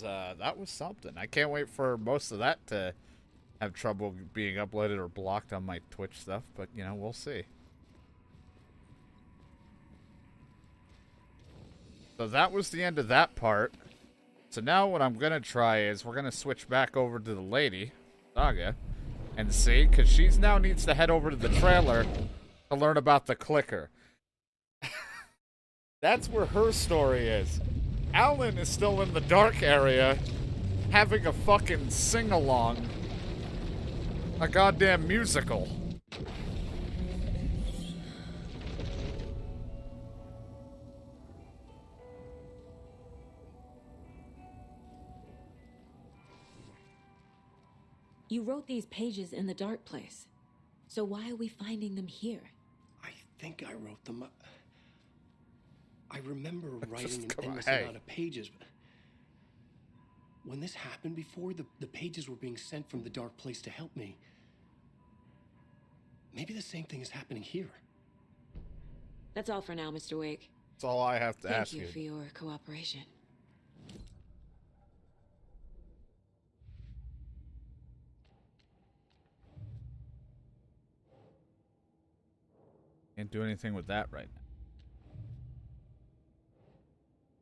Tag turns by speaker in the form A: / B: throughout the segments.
A: That was something. I can't wait for most of that to have trouble being uploaded or blocked on my Twitch stuff, but you know, we'll see. So that was the end of that part. So now what I'm gonna try is we're gonna switch back over to the lady, Saga, and see, because she's now needs to head over to the trailer to learn about the clicker. That's where her story is. Alan is still in the dark area, having a fucking sing-along. A goddamn musical.
B: You wrote these pages in the dark place. So why are we finding them here?
C: I think I wrote them. I remember writing an endless
A: hey.
C: amount of pages. But when this happened before, the pages were being sent from the dark place to help me. Maybe the same thing is happening here.
B: That's all for now, Mr. Wake.
A: That's all I have to ask
B: Thank
A: you.
B: you for your cooperation.
A: Can't do anything with that right now.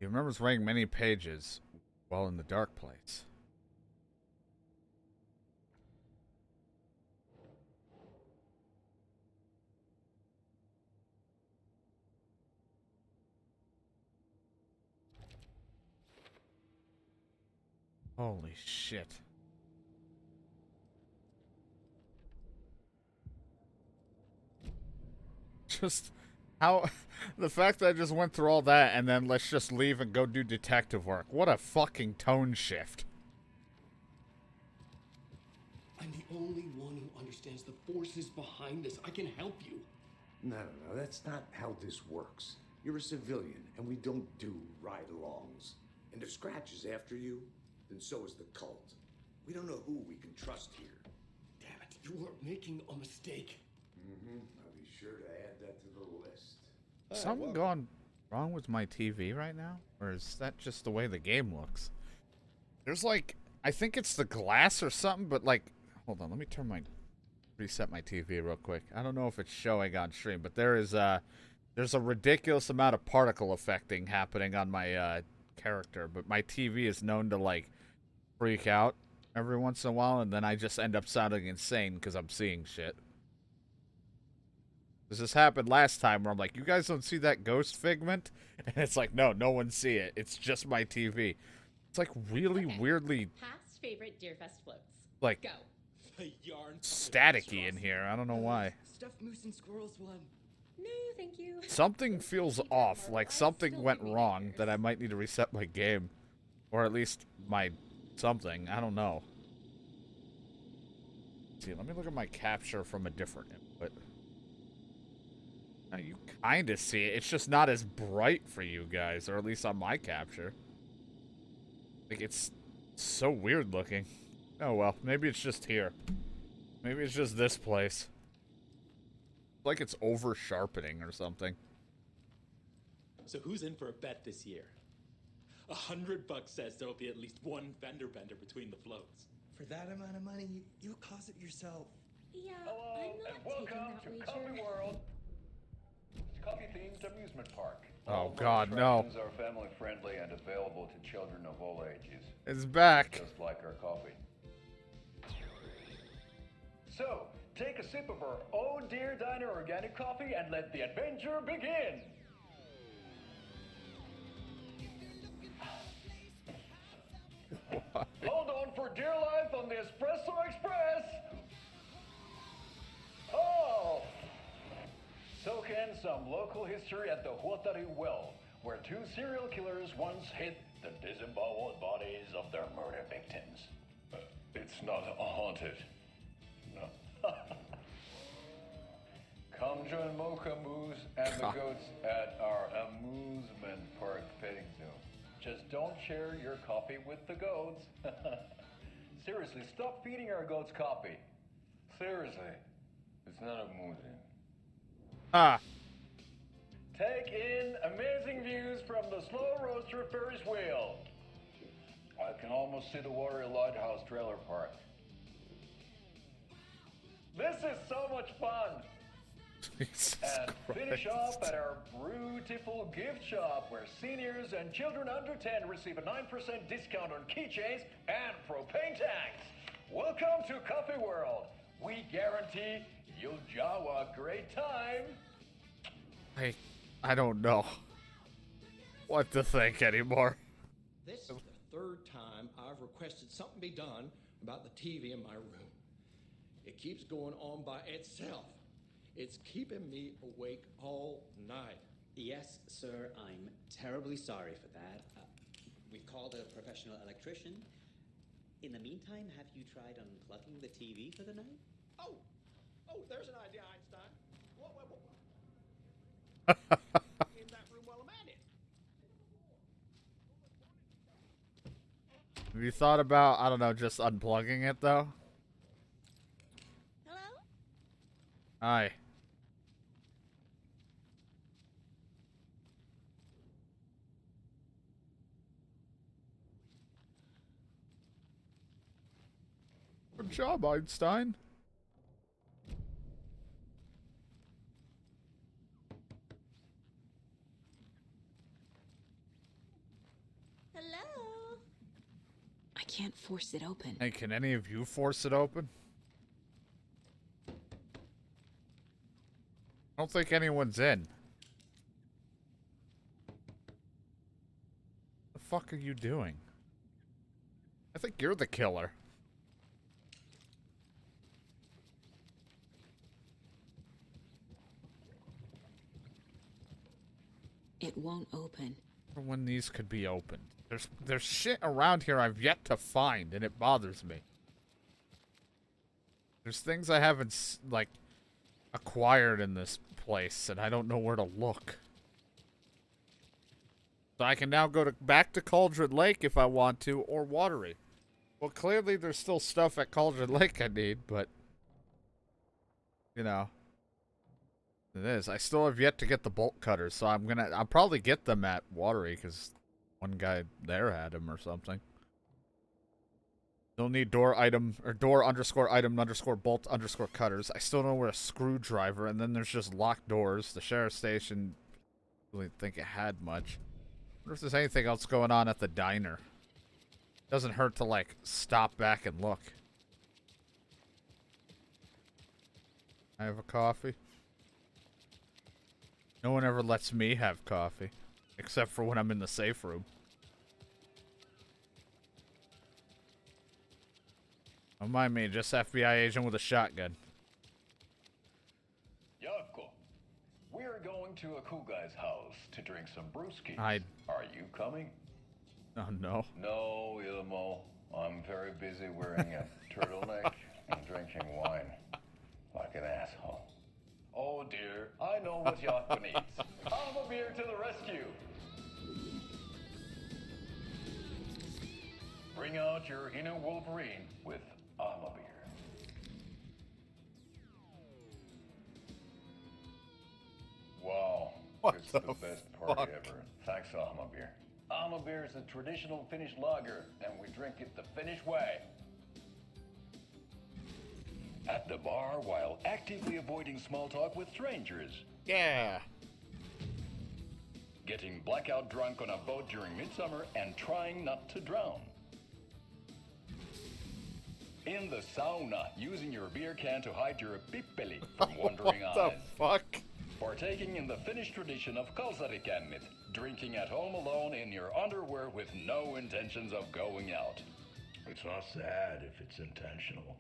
A: He remembers writing many pages while in the dark place. Holy shit. Just how the fact that I just went through all that and then let's just leave and go do detective work. What a fucking tone shift.
C: I'm the only one who understands the forces behind this. I can help you.
D: No, that's not how this works. You're a civilian, and we don't do ride-alongs. And if Scratch is after you, then so is the cult. We don't know who we can trust here.
C: Damn it, you are making a mistake.
D: I'll be sure to add that to the list.
A: Something going wrong with my TV right now? Or is that just the way the game looks? There's like, I think it's the glass or something, but like, hold on, let me reset my TV real quick. I don't know if it's showing on stream, but there's a ridiculous amount of particle affecting happening on my character, but my TV is known to like freak out every once in a while, and then I just end up sounding insane because I'm seeing shit. This happened last time where I'm like, you guys don't see that ghost figment? And it's like, no one see it. It's just my TV. It's like really weirdly
E: Past favorite Deerfest floats.
A: like
E: Go.
A: staticky in here. I don't know why.
F: Stuffed moose and squirrels one.
E: No, thank you.
A: Something feels off, like something went wrong that I might need to reset my game. Or at least my something. I don't know. Let's see, let me look at my capture from a different input. Now, you kind of see it. It's just not as bright for you guys, or at least on my capture. Like, it's so weird looking. Oh well, maybe it's just here. Maybe it's just this place. Like it's over sharpening or something.
G: So who's in for a bet this year? $100 says there'll be at least one fender bender between the floats.
F: For that amount of money, you cause it yourself.
E: Yeah,
H: Hello,
E: I'm not
H: and welcome
E: taking
H: to
E: that
H: Coffee
E: wager.
H: World. Coffee-themed amusement park.
A: Oh,
H: All
A: God, no.
H: attractions are family-friendly and available to children of all ages.
A: It's back.
H: Just like our coffee. So, take a sip of our Oh Dear Diner organic coffee and let the adventure begin. Hold on for dear life on the Espresso Express. Oh! Soak in some local history at the Huatari Well, where two serial killers once hid the disemboweled bodies of their murder victims. It's not haunted. No. Come join Mocha Moose and the goats at our amusement park petting zoo. Just don't share your coffee with the goats. Seriously, stop feeding our goats coffee. Seriously, it's not amusing.
A: Ah.
H: Take in amazing views from the slow roaster Ferris wheel. I can almost see the Watery Lighthouse trailer park. This is so much fun!
A: Jesus
H: And finish
A: Christ.
H: off at our beautiful gift shop where seniors and children under 10 receive a 9% discount on keychains and propane tanks. Welcome to Coffee World. We guarantee you'll jaw a great time.
A: I don't know what to think anymore.
I: This is the third time I've requested something be done about the TV in my room. It keeps going on by itself. It's keeping me awake all night.
J: Yes, sir, I'm terribly sorry for that. We've called a professional electrician. In the meantime, have you tried unplugging the TV for the night?
I: Oh, there's an idea, Einstein. What? In that room while I'm at it.
A: Have you thought about, I don't know, just unplugging it though?
E: Hello?
A: Hi. Good job, Einstein.
E: Hello?
B: I can't force it open.
A: Hey, can any of you force it open? I don't think anyone's in. The fuck are you doing? I think you're the killer.
B: It won't open.
A: When these could be opened. There's shit around here I've yet to find, and it bothers me. There's things I haven't, like, acquired in this place, and I don't know where to look. So I can now go back to Cauldron Lake if I want to, or Watery. Well, clearly there's still stuff at Cauldron Lake I need, but... You know... It is. I still have yet to get the bolt cutters, so I'll probably get them at Watery, because one guy there had them or something. Still need door item, or door underscore item underscore bolt underscore cutters. I still know where a screwdriver, and then there's just locked doors. The sheriff's station, I don't really think it had much. I wonder if there's anything else going on at the diner. Doesn't hurt to, like, stop back and look. I have a coffee. No one ever lets me have coffee. Except for when I'm in the safe room. Don't mind me, just FBI agent with a shotgun.
H: Yako, we're going to a cool guy's house to drink some brewskis.
A: Are
H: you coming?
A: Oh, no.
H: No, Ilmo. I'm very busy wearing a turtleneck and drinking wine. Like an asshole. Oh dear, I know what Yako needs. I'm a beer to the rescue. Bring out your inner Wolverine with Alma beer. Wow, it's the best party ever. Thanks, Alma beer. Alma beer is a traditional Finnish lager, and we drink it the Finnish way. At the bar while actively avoiding small talk with strangers.
A: Yeah.
H: Getting blackout drunk on a boat during midsummer and trying not to drown. In the sauna, using your beer can to hide your pippeli from wandering eyes.
A: What the fuck?
H: Partaking in the Finnish tradition of kalsarikännit, drinking at home alone in your underwear with no intentions of going out. It's not sad if it's intentional.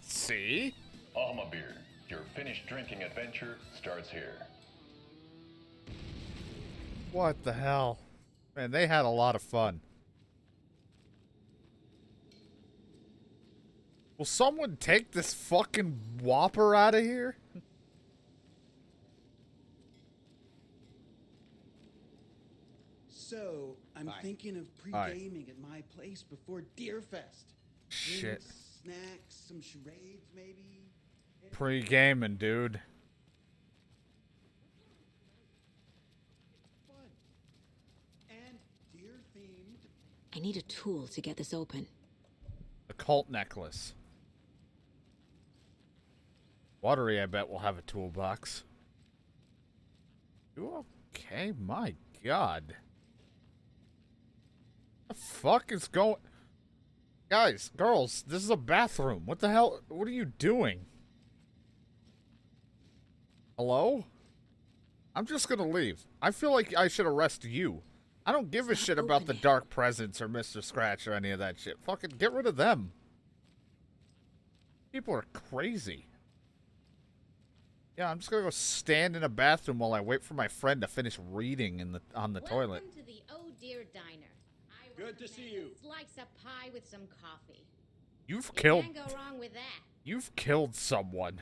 A: See?
H: Alma beer, your Finnish drinking adventure starts here.
A: What the hell? Man, they had a lot of fun. Will someone take this fucking whopper out of here?
F: So, I'm thinking of pre-gaming at my place before Deerfest.
A: Shit.
F: Drinks, snacks, some charades, maybe.
A: Pre-gaming, dude.
F: Fun. And deer-themed.
B: I need a tool to get this open.
A: A cult necklace. Watery, I bet, will have a toolbox. You okay? My God. The fuck is going... Guys, girls, this is a bathroom. What the hell? What are you doing? Hello? I'm just gonna leave. I feel like I should arrest you. I don't give a shit about the Dark Presence or Mr. Scratch or any of that shit. Fucking get rid of them. People are crazy. Yeah, I'm just gonna go stand in a bathroom while I wait for my friend to finish reading on the toilet.
E: Welcome to the Oh Dear Diner.
I: Good to see you.
E: Slice of pie with some coffee.
A: You've killed...
E: Can't go wrong with that.
A: You've killed someone.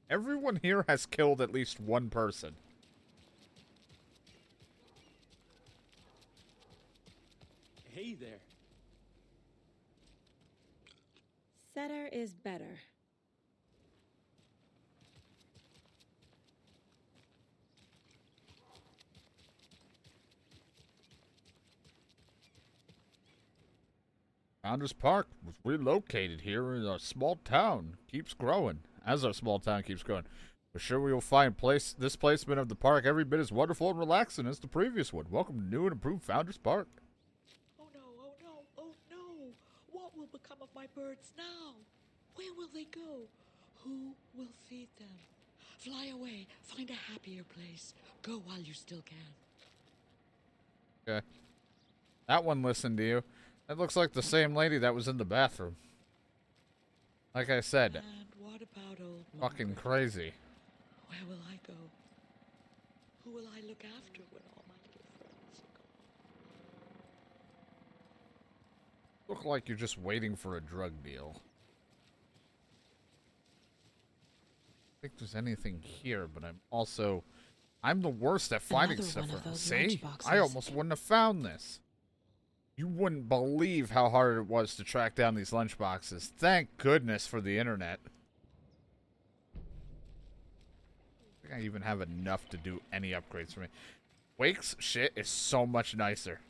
A: Everyone here has killed at least one person.
G: Hey there.
B: Setter is better.
A: Founders Park was relocated here in our small town. Keeps growing. As our small town keeps growing. We're sure we will find this placement of the park every bit as wonderful and relaxing as the previous one. Welcome to new and improved Founders Park.
K: Oh no, oh no, oh no! What will become of my birds now? Where will they go? Who will feed them? Fly away, find a happier place. Go while you still can.
A: Okay. That one listened to you. That looks like the same lady that was in the bathroom. Like I said.
K: And what about old
A: fucking
K: Margaret?
A: crazy.
K: Where will I go? Who will I look after when all my little friends are gone?
A: Look like you're just waiting for a drug deal. I think there's anything here, but I'm the worst at finding
B: Another
A: stuff.
B: one of those
A: See?
B: lunchboxes.
A: I almost wouldn't have found this. You wouldn't believe how hard it was to track down these lunchboxes. Thank goodness for the internet. I think I even have enough to do any upgrades for me. Wake's shit is so much nicer.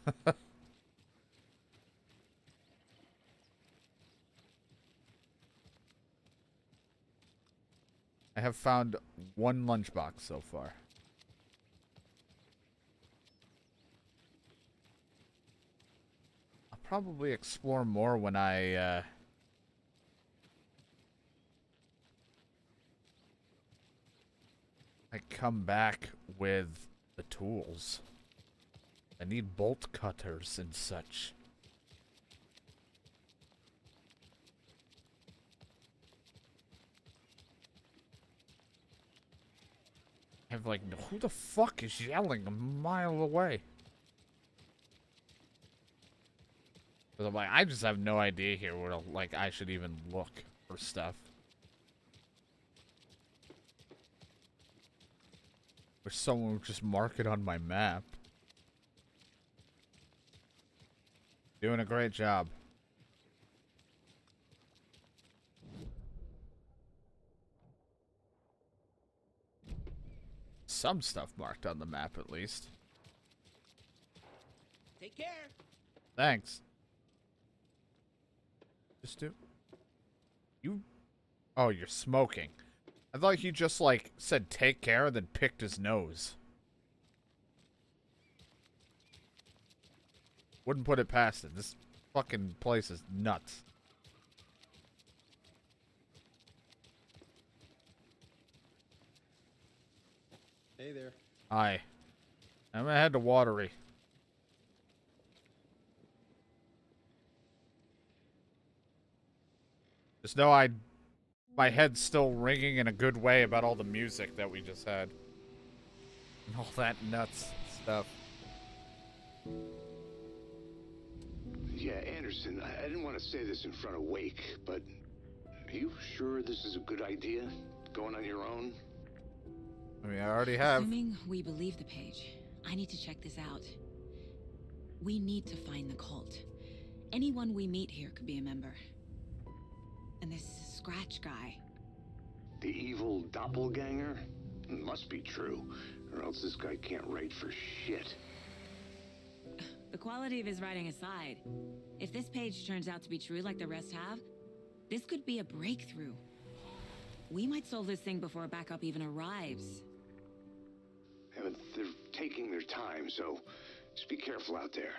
A: I have found one lunchbox so far. I'll probably explore more when I come back with the tools. I need bolt cutters and such. I have like, who the fuck is yelling a mile away? But I'm like, I just have no idea here where like I should even look for stuff. Wish someone would just mark it on my map. Doing a great job. Some stuff marked on the map, at least.
K: Take care.
A: Thanks. Just do... You... Oh, you're smoking. I thought he just, like, said take care and then picked his nose. Wouldn't put it past it. This fucking place is nuts.
I: Hey there.
A: Hi. I'm gonna head to Watery. Just know my head's still ringing in a good way about all the music that we just had. And all that nuts stuff.
L: Yeah, Anderson, I didn't want to say this in front of Wake, but are you sure this is a good idea? Going on your own?
A: I mean, I already have.
B: Assuming we believe the page, I need to check this out. We need to find the cult. Anyone we meet here could be a member. And this Scratch guy.
L: The evil doppelganger? It must be true, or else this guy can't write for shit.
B: The quality of his writing aside, if this page turns out to be true like the rest have, this could be a breakthrough. We might solve this thing before backup even arrives.
L: Yeah, but they're taking their time, so just be careful out there.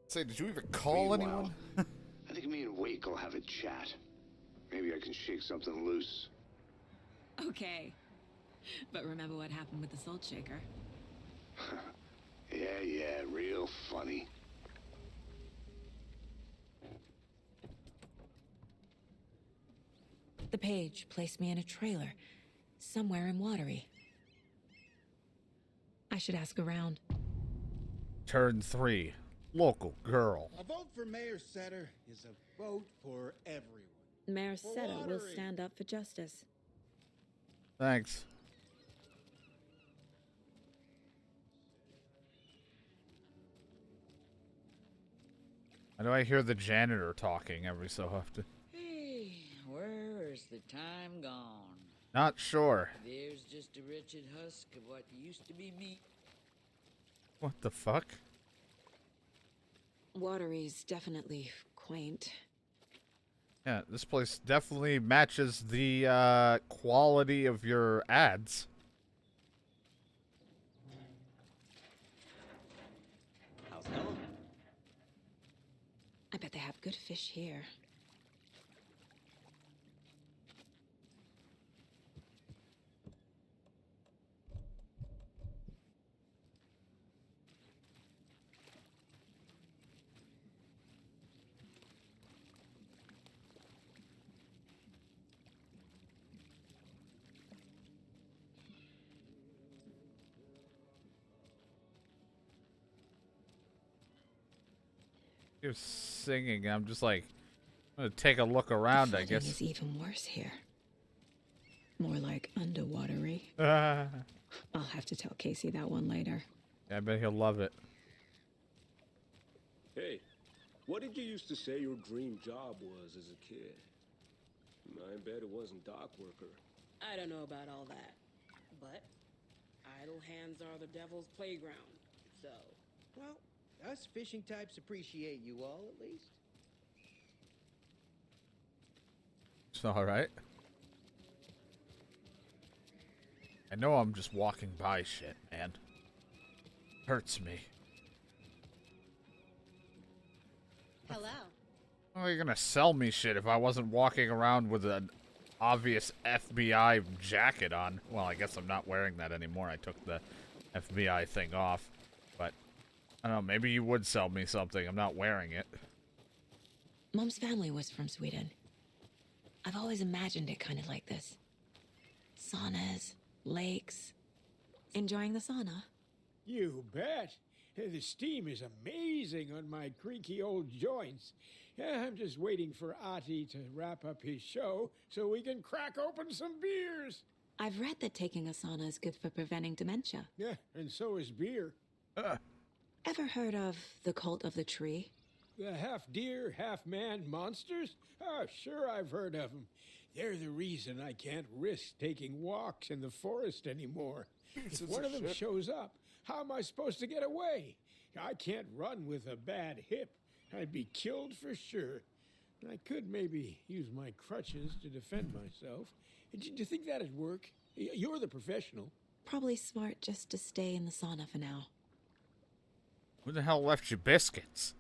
A: Say, did you even call anyone?
L: I think me and Wake will have a chat. Maybe I can shake something loose.
B: Okay. But remember what happened with the salt shaker?
L: Yeah, real funny.
B: The page placed me in a trailer, somewhere in Watery. I should ask around.
A: Turn 3. Local girl.
F: A vote for Mayor Setter is a vote for everyone.
B: Mayor
F: For
B: Setter will
F: Watery.
B: stand up for justice.
A: Thanks. Why do I hear the janitor talking every so often?
K: Hey, where's the time gone?
A: Not sure.
K: There's just a wretched husk of what used to be me.
A: What the fuck?
B: Watery's definitely quaint.
A: Yeah, this place definitely matches the quality of your ads.
J: How's hell?
B: I bet they have good fish here.
A: You're singing. I'm just like, I'm gonna take a look around, I guess.
B: It's even worse here. More like underwatery.
A: Yeah,
B: I'll have to tell Casey that one later.
A: I bet he'll love it.
M: Hey, what did you used to say your dream job was as a kid? I bet it wasn't dock worker.
N: I don't know about all that, but idle hands are the devil's playground, so...
F: Well, us fishing types appreciate you all, at least.
A: It's alright. I know I'm just walking by shit, man. Hurts me.
E: Hello.
A: How are you gonna sell me shit if I wasn't walking around with an obvious FBI jacket on? Well, I guess I'm not wearing that anymore. I took the FBI thing off. But, I don't know, maybe you would sell me something. I'm not wearing it.
B: Mom's family was from Sweden. I've always imagined it kind of like this. Saunas, lakes. Enjoying the sauna?
O: You bet. The steam is amazing on my creaky old joints. I'm just waiting for Ati to wrap up his show so we can crack open some beers.
B: I've read that taking a sauna is good for preventing dementia.
O: Yeah, and so is beer.
B: Ever heard of the cult of the tree?
O: The half-deer, half-man monsters? Oh, sure I've heard of them. They're the reason I can't risk taking walks in the forest anymore. If one of them shows up, how am I supposed to get away? I can't run with a bad hip. I'd be killed for sure. I could maybe use my crutches to defend myself. Do you think that'd work? You're the professional.
B: Probably smart just to stay in the sauna for now.
A: Who the hell left you biscuits?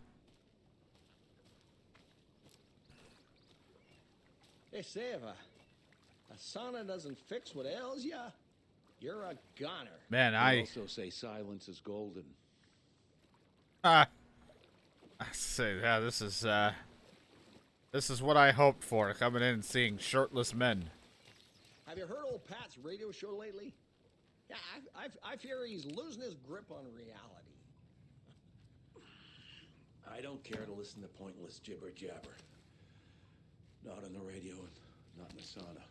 I: Hey, say if a sauna doesn't fix what ails ya, you're a goner.
A: Man,
P: They
A: I
P: also say silence is golden.
A: I say, yeah, this is what I hoped for, coming in and seeing shirtless men.
I: Have you heard old Pat's radio show lately? Yeah, I fear he's losing his grip on reality.
P: I don't care to listen to pointless jibber jabber. Not on the radio and not in the sauna.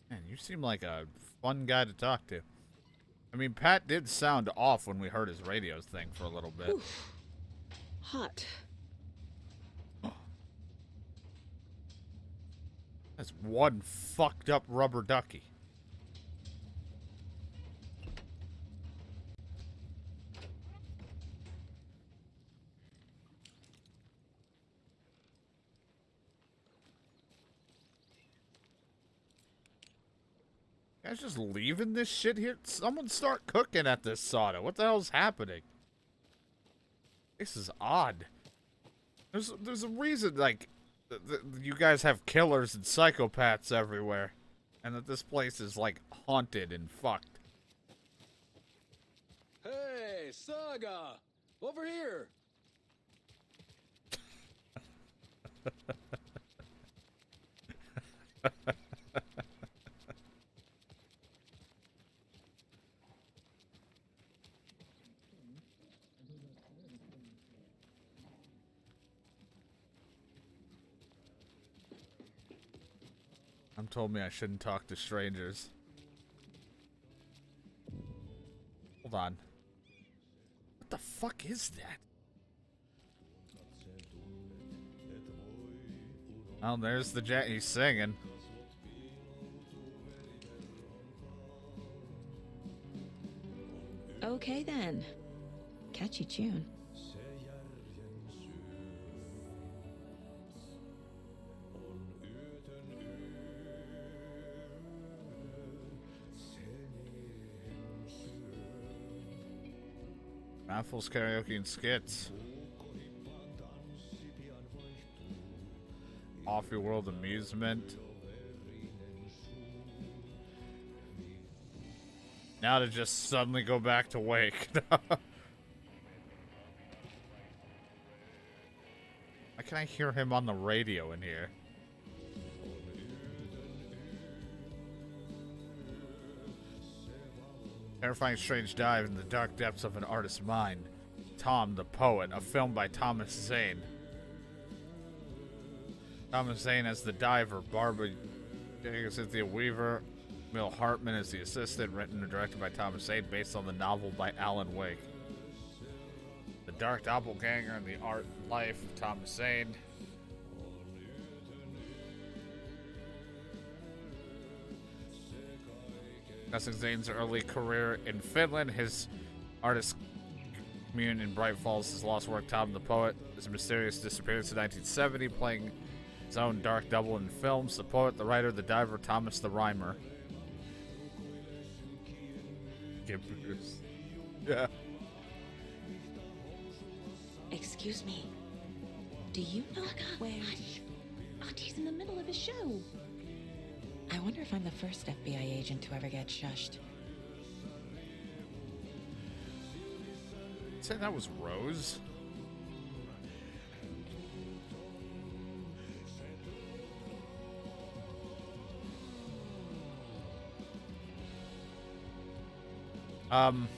A: Man, you seem like a fun guy to talk to. I mean, Pat did sound off when we heard his radio thing for a little bit.
B: Oof. Hot.
A: That's one fucked up rubber ducky. You guys just leaving this shit here? Someone start cooking at this sauna. What the hell's happening? This is odd. There's a reason, like, you guys have killers and psychopaths everywhere. And that this place is, like, haunted and fucked.
M: Hey, Saga! Over here!
A: Tom told me I shouldn't talk to strangers. Hold on. What the fuck is that? Oh, there's the jet. He's singing.
B: Okay then. Catchy tune.
A: Raffles, karaoke, and skits. Off your world amusement. Now to just suddenly go back to Wake. Why can I hear him on the radio in here? Terrifying strange dive in the dark depths of an artist's mind. Tom the Poet, a film by Thomas Zane. Thomas Zane as the diver, Barbara Cynthia Weaver, Mill Hartman as the assistant, written and directed by Thomas Zane, based on the novel by Alan Wake. The Dark Doppelganger and the Art and Life of Thomas Zane. Discussing Zane's early career in Finland, his artist commune in Bright Falls, his lost work, Tom the Poet, his mysterious disappearance in 1970, playing his own dark double in films, the poet, the writer, the diver, Thomas the Rhymer. Yeah.
B: Excuse me. Do you know where...
K: Hush. Auntie's in the middle of a show.
B: I wonder if I'm the first FBI agent to ever get shushed.
A: Say that was Rose? I'm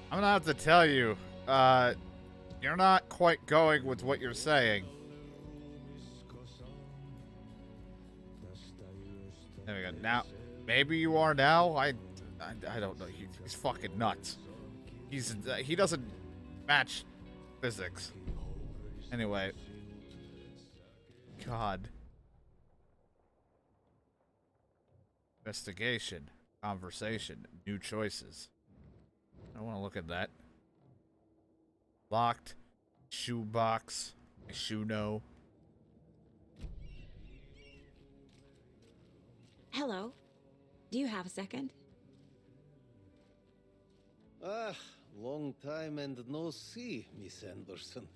A: gonna have to tell you, you're not quite going with what you're saying. There we go. Now, maybe you are now. I don't know. He's fucking nuts. He doesn't match physics. Anyway. God. Investigation. Conversation. New choices. I want to look at that. Locked. Shoebox. Shoe no.
B: Hello. Do you have a second?
Q: Ah, long time and no see, Miss Anderson.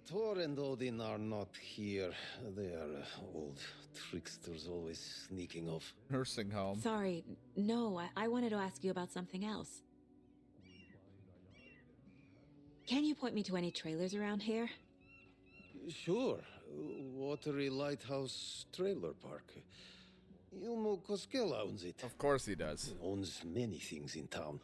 Q: Thor and Odin are not here. They are old tricksters always sneaking off.
A: Nursing home.
B: Sorry. No, I wanted to ask you about something else. Can you point me to any trailers around here?
Q: Sure. Watery Lighthouse Trailer Park. Ilmo Koskela owns it.
A: Of course he does.
Q: He owns many things in town.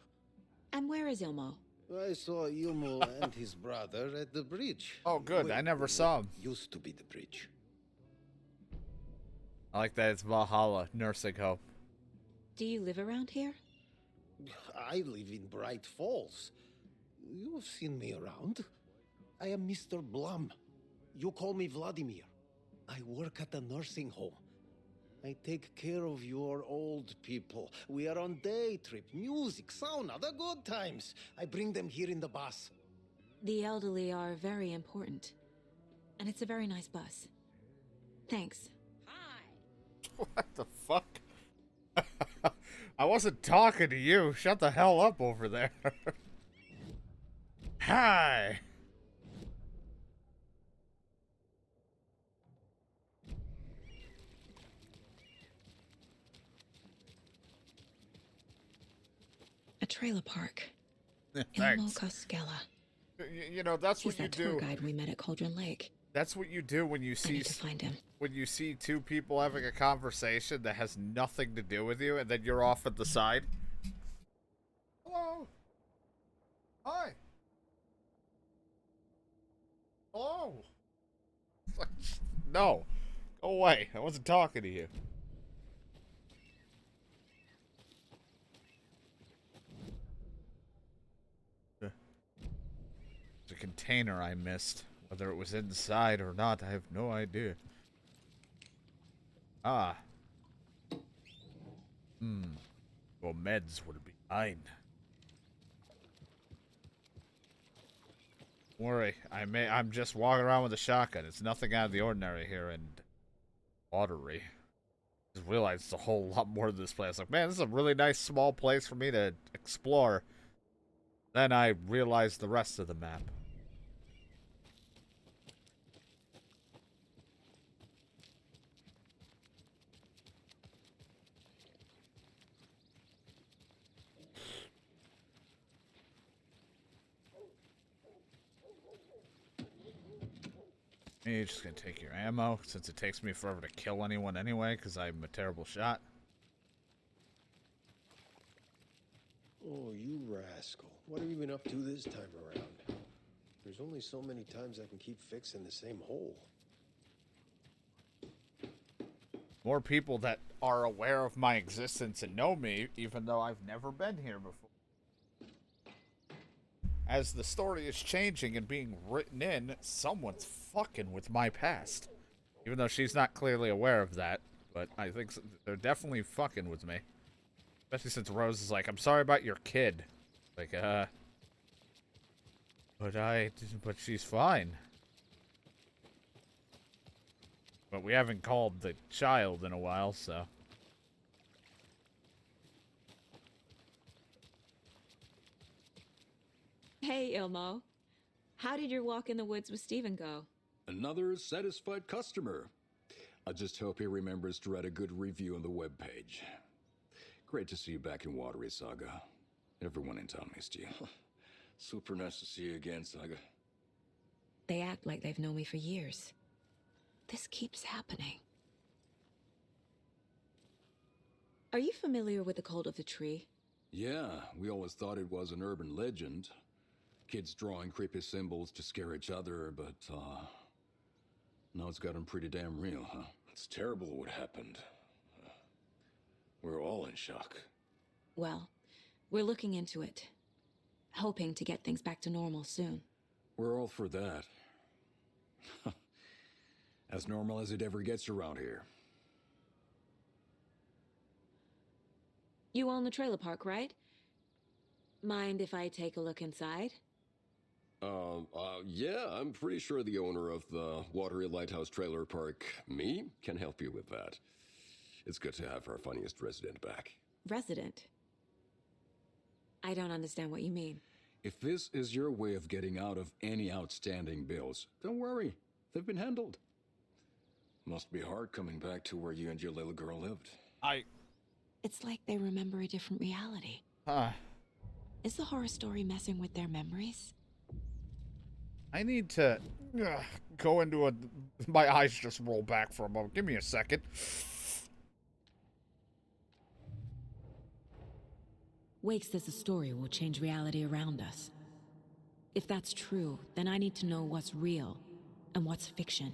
B: And where is Ilmo?
Q: I saw Ilmo and his brother at the bridge.
A: Oh, good.
Q: Wait,
A: I never saw him.
Q: Used to be the bridge.
A: I like that it's Valhalla nursing home.
B: Do you live around here?
Q: I live in Bright Falls. You've seen me around. I am Mr. Blum. You call me Vladimir. I work at a nursing home. I take care of your old people. We are on day trip, music, sauna, the good times. I bring them here in the bus.
B: The elderly are very important. And it's a very nice bus. Thanks.
A: What the fuck? I wasn't talking to you. Shut the hell up over there. Hi.
B: A trailer park.
A: Thanks.
B: Ilmo Koskela.
A: You know, that's
B: He's
A: what
B: that
A: you do.
B: tour guide we met at Cauldron Lake.
A: That's what you do when you see
B: need to find him.
A: When you see two people having a conversation that has nothing to do with you, and then you're off at the side. Hello. Hi. Hello. No. Go away. I wasn't talking to you. There's a container I missed. Whether it was inside or not, I have no idea. Ah. Well, meds were behind. Don't worry, I'm just walking around with a shotgun. It's nothing out of the ordinary here and watery. Just realized it's a whole lot more to this place. Like, man, this is a really nice small place for me to explore. Then I realized the rest of the map. You're just gonna take your ammo, since it takes me forever to kill anyone anyway, because I'm a terrible shot.
M: Oh, you rascal. What have you been up to this time around? There's only so many times I can keep fixing the same hole.
A: More people that are aware of my existence and know me, even though I've never been here before. As the story is changing and being written in, someone's fucking with my past. Even though she's not clearly aware of that. But I think they're definitely fucking with me. Especially since Rose is like, I'm sorry about your kid. Like, but she's fine. But we haven't called the child in a while, so.
B: Hey, Ilmo. How did your walk in the woods with Steven go?
P: Another satisfied customer. I just hope he remembers to write a good review on the webpage. Great to see you back in Watery, Saga. Everyone in town missed you.
M: Super nice to see you again, Saga.
B: They act like they've known me for years. This keeps happening. Are you familiar with the Cult of the Tree?
P: Yeah, we always thought it was an urban legend. Kids drawing creepy symbols to scare each other, but, now it's gotten pretty damn real, huh?
M: It's terrible what happened. We're all in shock.
B: Well, we're looking into it. Hoping to get things back to normal soon.
P: We're all for that. As normal as it ever gets around here.
B: You own the trailer park, right? Mind if I take a look inside?
M: Yeah, I'm pretty sure the owner of the Watery Lighthouse Trailer Park, me, can help you with that. It's good to have our funniest resident back.
B: Resident? I don't understand what you mean.
P: If this is your way of getting out of any outstanding bills, don't worry. They've been handled.
M: Must be hard coming back to where you and your little girl lived.
B: It's like they remember a different reality. Is the horror story messing with their memories?
A: I need to go into a... My eyes just roll back for a moment. Give me a second.
B: Wake says the story will change reality around us. If that's true, then I need to know what's real and what's fiction.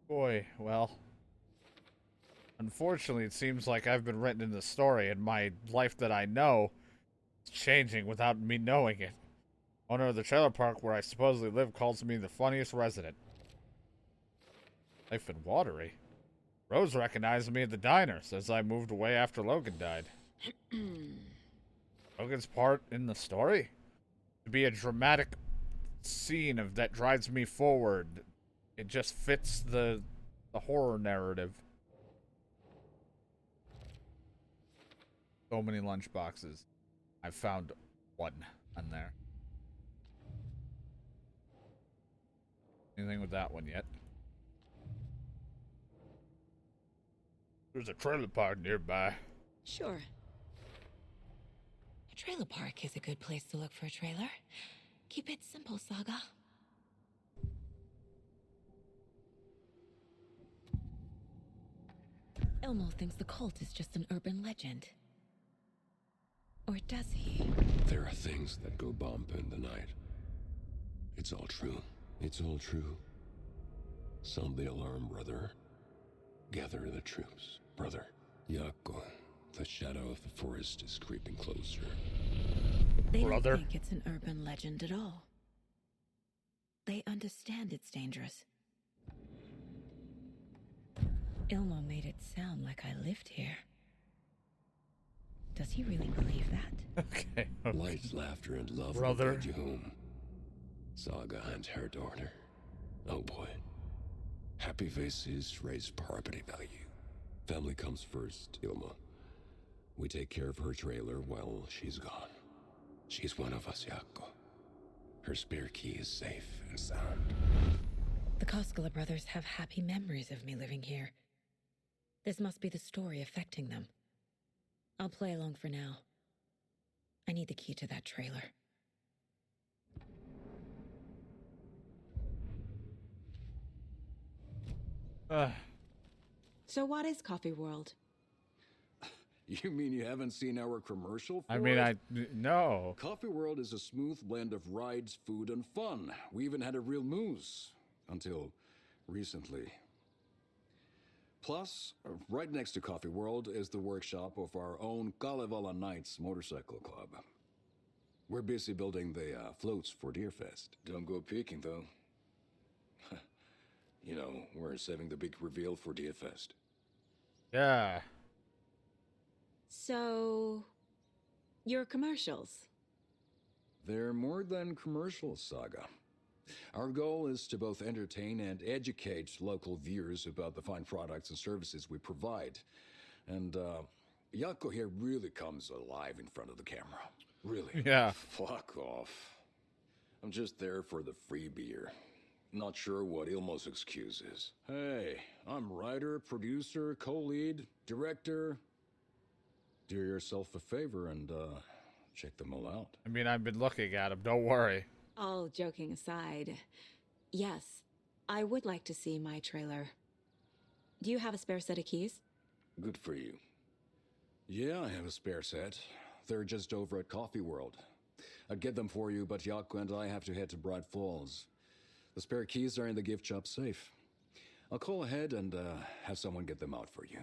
A: Boy, well... Unfortunately, it seems like I've been written in the story, and my life that I know is changing without me knowing it. Owner of the trailer park where I supposedly live calls me the funniest resident. Life and watery. Rose recognized me at the diner, says I moved away after Logan died. Logan's part in the story? To be a dramatic scene of that drives me forward. It just fits the horror narrative. So many lunch boxes. I've found one on there. Anything with that one yet? There's a trailer park nearby.
B: Sure. A trailer park is a good place to look for a trailer. Keep it simple, Saga. Elmo thinks the cult is just an urban legend. Or does he?
R: There are things that go bump in the night. It's all true. It's all true. Sound the alarm, brother. Gather the troops, brother. Yako, the shadow of the forest is creeping closer.
B: They don't think it's an urban legend at all. They understand it's dangerous. Ilmo made it sound like I lived here. Does he really believe that?
A: Okay.
R: Light, laughter, and love
A: Brother.
R: will guide you home. Saga and her daughter. Oh boy. Happy faces raise property value. Family comes first, Ilma. We take care of her trailer while she's gone. She's one of us, Yako. Her spare key is safe and sound.
B: The Koskela brothers have happy memories of me living here. This must be the story affecting them. I'll play along for now. I need the key to that trailer. So what is Coffee World?
P: You mean you haven't seen our commercial for
A: I mean,
P: it?
A: no.
P: Coffee World is a smooth blend of rides, food, and fun. We even had a real moose. Until recently. Plus, right next to Coffee World is the workshop of our own Kalevala Knights Motorcycle Club. We're busy building the floats for Deerfest. Don't go peeking, though. You know, we're saving the big reveal for Deerfest.
A: Yeah.
B: So, your commercials?
P: They're more than commercials, Saga. Our goal is to both entertain and educate local viewers about the fine products and services we provide. And, Yako here really comes alive in front of the camera. Really.
A: Yeah.
P: Fuck off. I'm just there for the free beer. Not sure what Ilmo's excuse is. Hey, I'm writer, producer, co-lead, director. Do yourself a favor and, check them all out.
A: I mean, I've been looking at them, don't worry.
B: All joking aside, yes, I would like to see my trailer. Do you have a spare set of keys?
P: Good for you. Yeah, I have a spare set. They're just over at Coffee World. I'd get them for you, but Yako and I have to head to Bright Falls. The spare keys are in the gift shop safe. I'll call ahead and have someone get them out for you.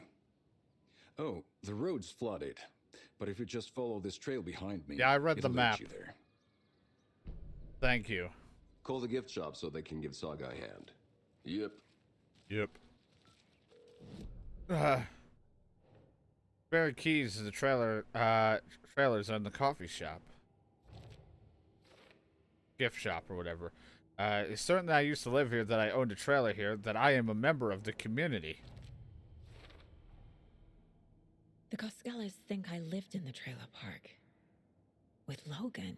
P: Oh, the road's flooded, but if you just follow this trail behind me...
A: Yeah, I read the
P: it'll lead
A: map.
P: you there.
A: Thank you.
R: Call the gift shop so they can give Saga a hand.
P: Yep.
A: Yep. Spare keys to the trailers in the coffee shop. Gift shop or whatever. It's certain that I used to live here, that I owned a trailer here, that I am a member of the community.
B: The Koskelas think I lived in the trailer park. With Logan.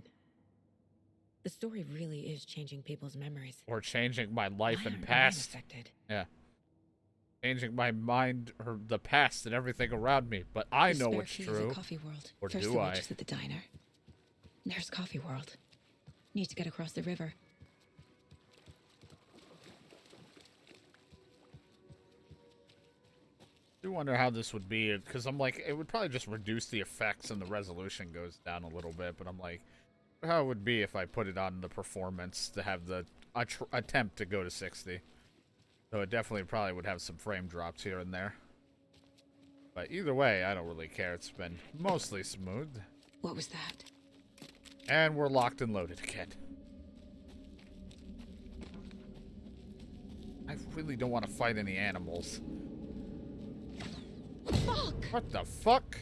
B: The story really is changing people's memories.
A: Or changing my life
B: Why
A: and
B: aren't
A: past.
B: I affected?
A: Yeah. Changing my mind, or the past and everything around me. But I
B: The
A: know
B: spare
A: it's
B: keys
A: true.
B: At Coffee World.
A: Or
B: First
A: do
B: the
A: I?
B: witches at the diner. There's Coffee World. Need to get across the river.
A: I do wonder how this would be, because I'm like, it would probably just reduce the effects and the resolution goes down a little bit, but I'm like, how it would be if I put it on the performance to have the attempt to go to 60. So it definitely probably would have some frame drops here and there. But either way, I don't really care. It's been mostly smooth.
B: What was that?
A: And we're locked and loaded again. I really don't want to fight any animals.
B: Fuck!
A: What the fuck?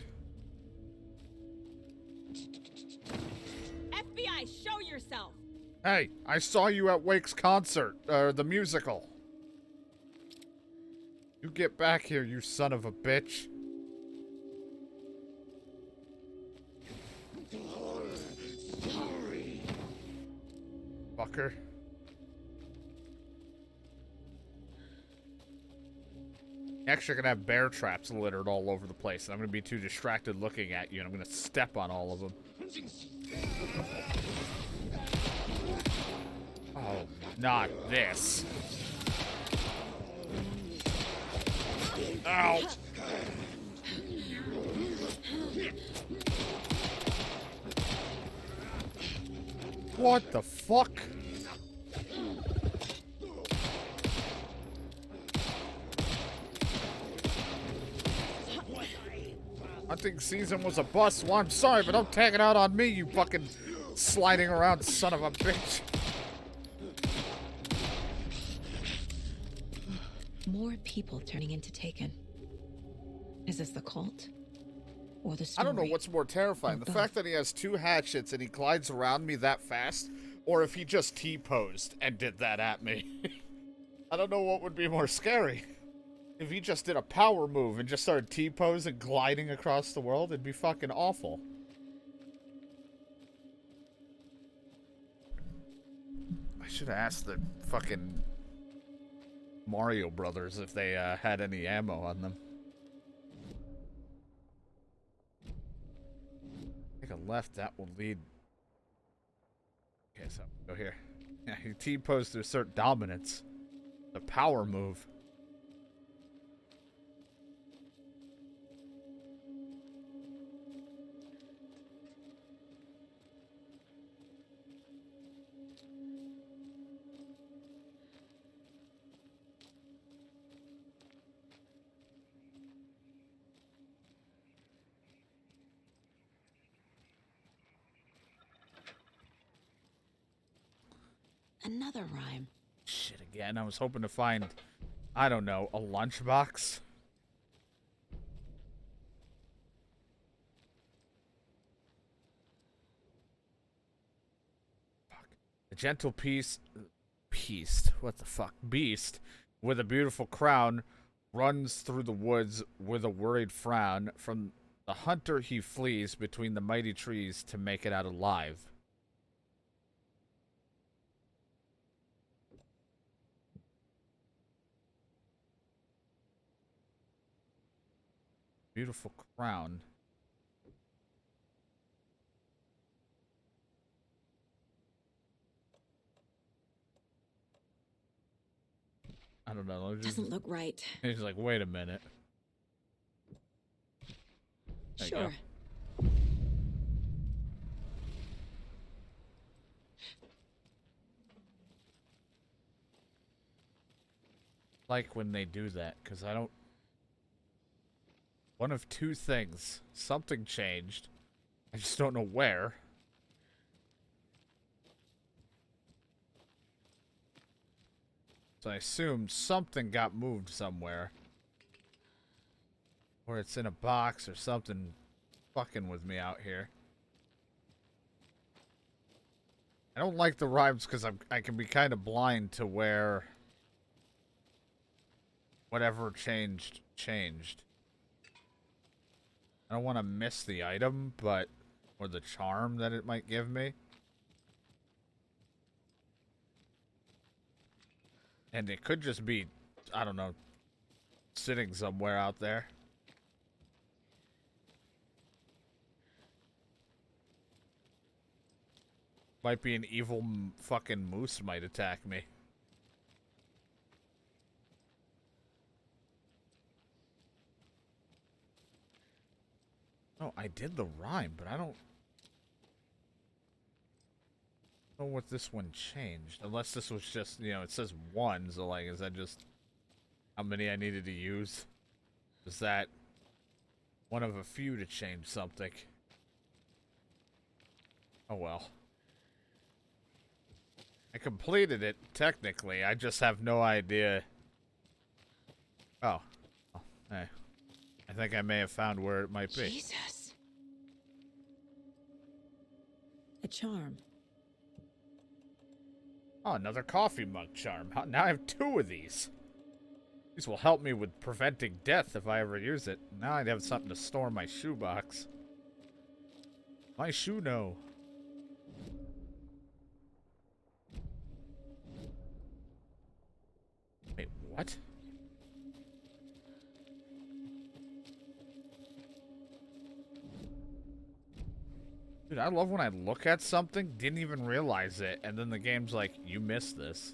B: FBI, show yourself!
A: Hey, I saw you at Wake's concert, the musical. You get back here, you son of a bitch.
L: Sorry.
A: Fucker. Actually, gonna have bear traps littered all over the place, and I'm gonna be too distracted looking at you, and I'm gonna step on all of them. Oh, not this. Ow! What the fuck? Hunting season was a bust. Well, I'm sorry, but don't take it out on me, you fucking sliding around son of a bitch.
B: More people turning into Taken. Is this the cult? Or the story?
A: I don't know what's more terrifying. The fact that he has 2 hatchets and he glides around me that fast, or if he just T-posed and did that at me. I don't know what would be more scary. If he just did a power move and just started T-pose and gliding across the world, it'd be fucking awful. I should have asked the fucking Mario Brothers if they had any ammo on them. Take a left, that will lead. Okay, so go here. Yeah, he T-posed to assert dominance. The power move.
B: Another rhyme.
A: Shit again. I was hoping to find, I don't know, a lunchbox. Fuck. The gentle beast, what the fuck? Beast, with a beautiful crown, runs through the woods with a worried frown. From the hunter he flees between the mighty trees to make it out alive. Beautiful crown. I don't know.
B: Doesn't look right.
A: He's like, wait a minute. There you
B: Sure.
A: go. Like when they do that, because I don't. One of 2 things. Something changed. I just don't know where. So I assume something got moved somewhere. Or it's in a box or something fucking with me out here. I don't like the rhymes because I can be kind of blind to where whatever changed. I don't want to miss the item, but or the charm that it might give me. And it could just be, I don't know, sitting somewhere out there. Might be an evil fucking moose might attack me. Oh, I did the rhyme, but I don't know what this one changed. Unless this was just, you know, it says 1, so like, is that just how many I needed to use? Is that one of a few to change something? Oh well. I completed it, technically. I just have no idea Oh. Oh, hey. I think I may have found where it might be.
B: Jesus. A charm.
A: Oh, another coffee mug charm. Now I have 2 of these. These will help me with preventing death if I ever use it. Now I'd have something to store my shoebox. My shoe no. Wait, what? Dude, I love when I look at something, didn't even realize it, and then the game's like, you missed this.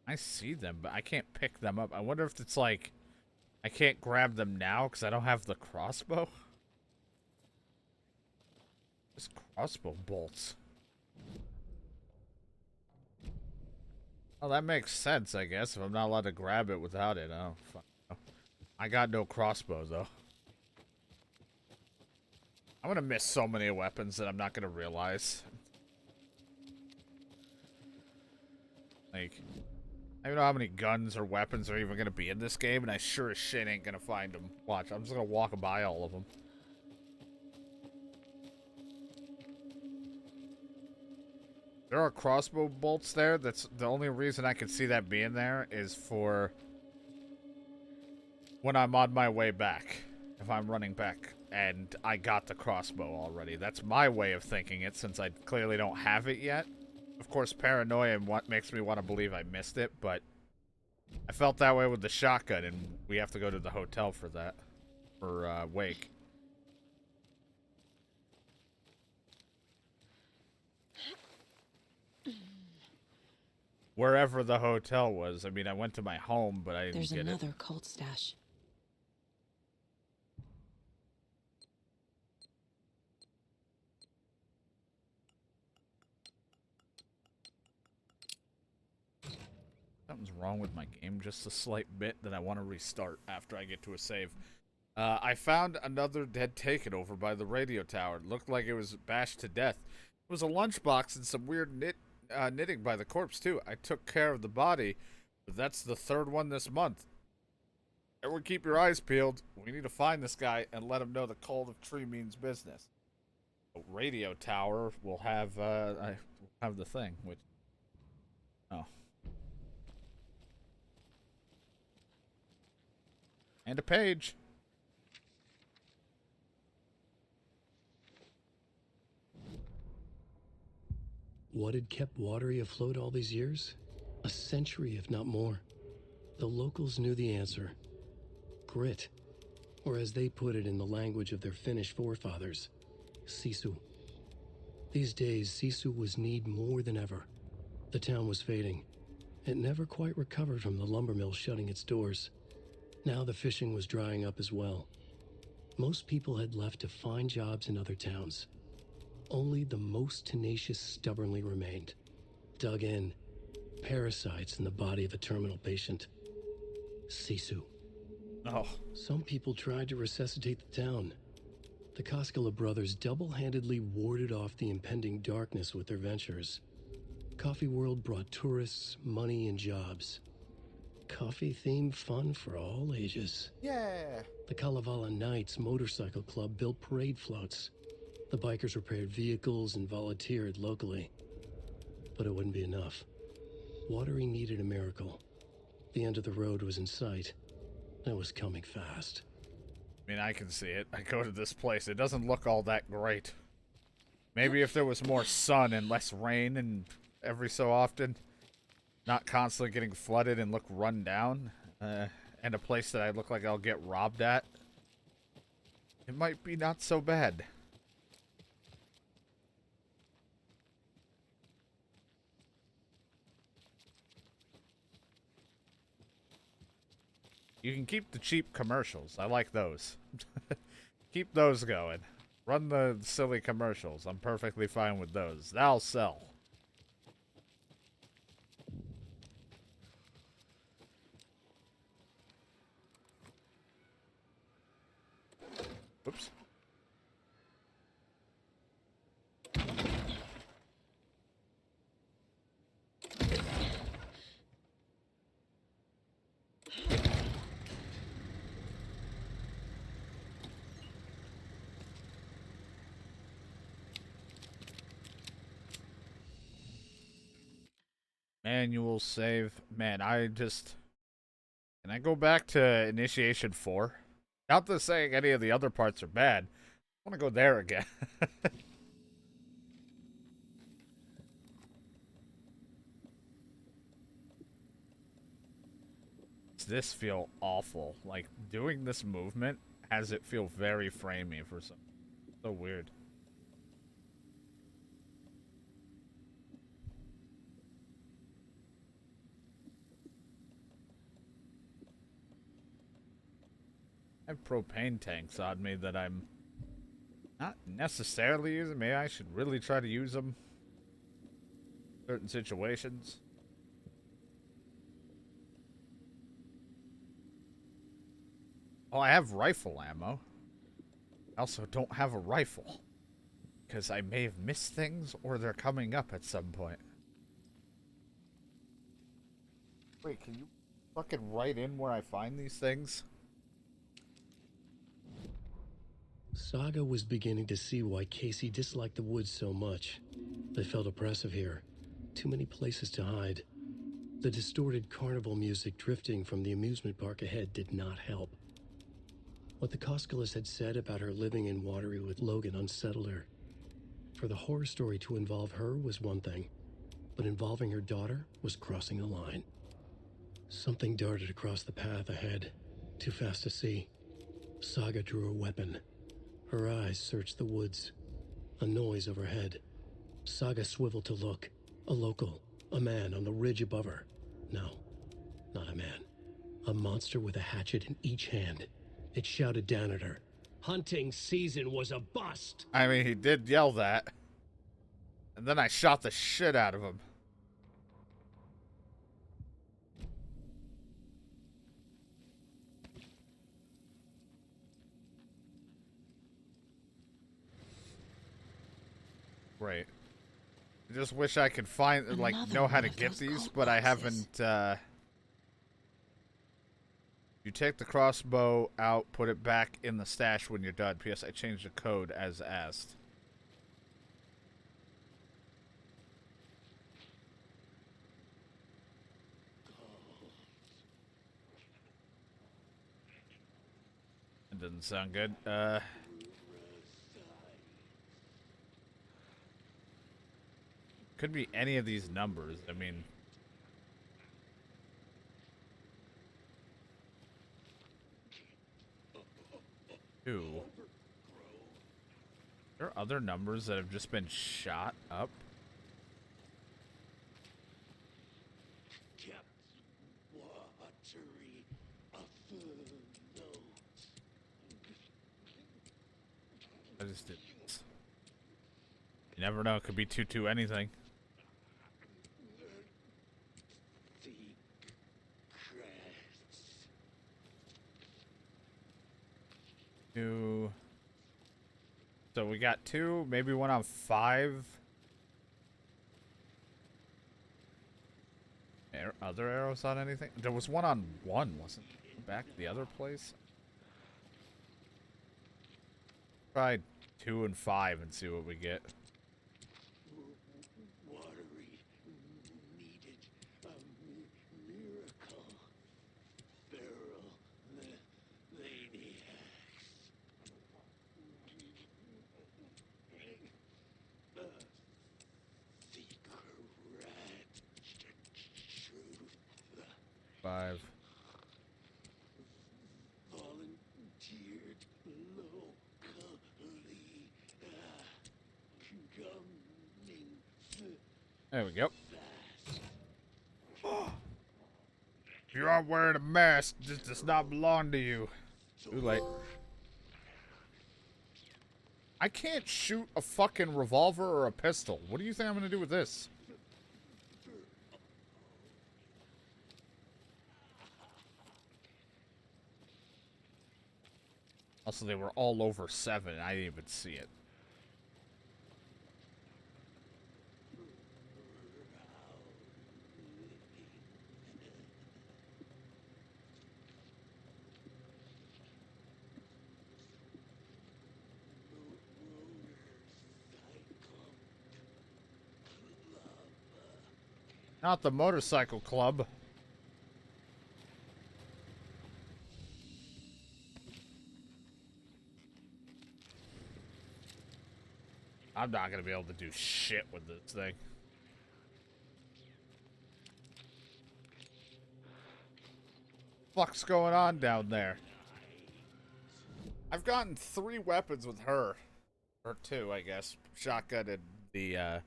A: I see them, but I can't pick them up. I wonder if it's like, I can't grab them now because I don't have the crossbow. Just crossbow bolts. Oh, that makes sense, I guess, if I'm not allowed to grab it without it. Oh, fuck. I got no crossbow, though. I'm gonna miss so many weapons that I'm not gonna realize. Like, I don't know how many guns or weapons are even gonna be in this game, and I sure as shit ain't gonna find them. Watch, I'm just gonna walk by all of them. There are crossbow bolts there. That's the only reason I can see that being there is for when I'm on my way back. If I'm running back and I got the crossbow already. That's my way of thinking it since I clearly don't have it yet. Of course, paranoia and what makes me want to believe I missed it, but I felt that way with the shotgun, and we have to go to the hotel for that. For Wake. Wherever the hotel was. I mean, I went to my home, but I didn't
B: There's
A: get
B: another
A: it.
B: cult stash.
A: Something's wrong with my game, just a slight bit that I want to restart after I get to a save. I found another dead taken over by the radio tower. It looked like it was bashed to death. It was a lunchbox and some weird knitting by the corpse, too. I took care of the body, but that's the 3rd one this month. Everyone keep your eyes peeled. We need to find this guy and let him know the cult of tree means business. The radio tower will have, I have the thing, which... Oh. And a page.
C: What had kept Watery afloat all these years? A century, if not more. The locals knew the answer. Grit. Or as they put it in the language of their Finnish forefathers, sisu. These days, sisu was needed more than ever. The town was fading. It never quite recovered from the lumber mill shutting its doors. Now the fishing was drying up as well. Most people had left to find jobs in other towns. Only the most tenacious stubbornly remained. Dug in. Parasites in the body of a terminal patient. Sisu.
A: Oh.
C: Some people tried to resuscitate the town. The Koskela brothers double-handedly warded off the impending darkness with their ventures. Coffee World brought tourists, money, and jobs. Coffee-themed fun for all ages.
A: Yeah.
C: The Kalevala Knights Motorcycle Club built parade floats. The bikers repaired vehicles and volunteered locally. But it wouldn't be enough. Watery needed a miracle. The end of the road was in sight. It was coming fast.
A: I mean, I can see it. I go to this place. It doesn't look all that great. Maybe if there was more sun and less rain and every so often, not constantly getting flooded and look run down, and a place that I look like I'll get robbed at, it might be not so bad. You can keep the cheap commercials. I like those. Keep those going. Run the silly commercials. I'm perfectly fine with those. That'll sell. Oops. manual save. Man, I just... Can I go back to Initiation 4? Not to saying any of the other parts are bad. I want to go there again. Does this feel awful? Like, doing this movement has it feel very framey for some... So weird. I have propane tanks on me that I'm not necessarily using. Maybe I should really try to use them in certain situations. Oh, I have rifle ammo. I also don't have a rifle. Because I may have missed things, or they're coming up at some point. Wait, can you fucking write in where I find these things?
C: Saga was beginning to see why Casey disliked the woods so much. They felt oppressive here. Too many places to hide. The distorted carnival music drifting from the amusement park ahead did not help. What the Koskalis had said about her living in Watery with Logan unsettled her. For the horror story to involve her was one thing, but involving her daughter was crossing a line. Something darted across the path ahead, too fast to see. Saga drew a weapon. Her eyes searched the woods. A noise overhead. Saga swiveled to look. A local, a man on the ridge above her. No, not a man. A monster with a hatchet in each hand. It shouted down at her. Hunting season was a bust!
A: I mean, he did yell that. And then I shot the shit out of him. Great. I just wish I could find, like, know how to get these, but I haven't, You take the crossbow out, put it back in the stash when you're done. P.S. I changed the code as asked. It doesn't sound good. Could be any of these numbers. I mean... Two. There are other numbers that have just been shot up. I just did this. You never know, it could be 2-2 anything. Two. So we got two, maybe one on 5. Other arrows on anything? There was one on 1, wasn't it? Back the other place? Try 2 and 5 and see what we get. There we go. If you aren't wearing a mask, this does not belong to you. Too late. I can't shoot a fucking revolver or a pistol. What do you think I'm gonna do with this? Also, they were all over 7. I didn't even see it. Not the motorcycle club. I'm not gonna be able to do shit with this thing. What's going on down there? I've gotten 3 weapons with her. Or 2, I guess. Shotgun and the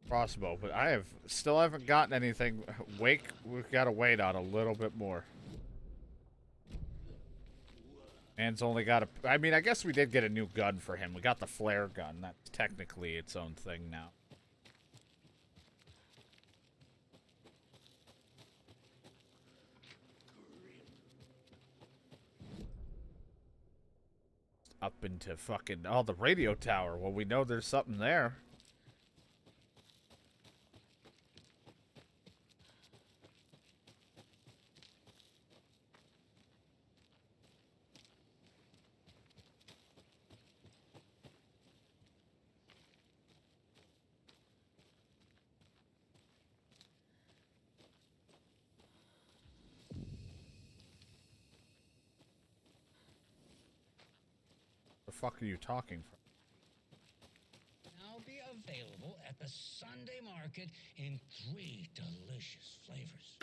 A: crossbow. But I still haven't gotten anything. Wake, we've got to wait on a little bit more. Man's only got a... I mean, I guess we did get a new gun for him. We got the flare gun. That's technically its own thing now. Up into fucking... Oh, the radio tower. Well, we know there's something there. The fuck are you talking from?
S: Now be available at the Sunday market in 3 delicious flavors.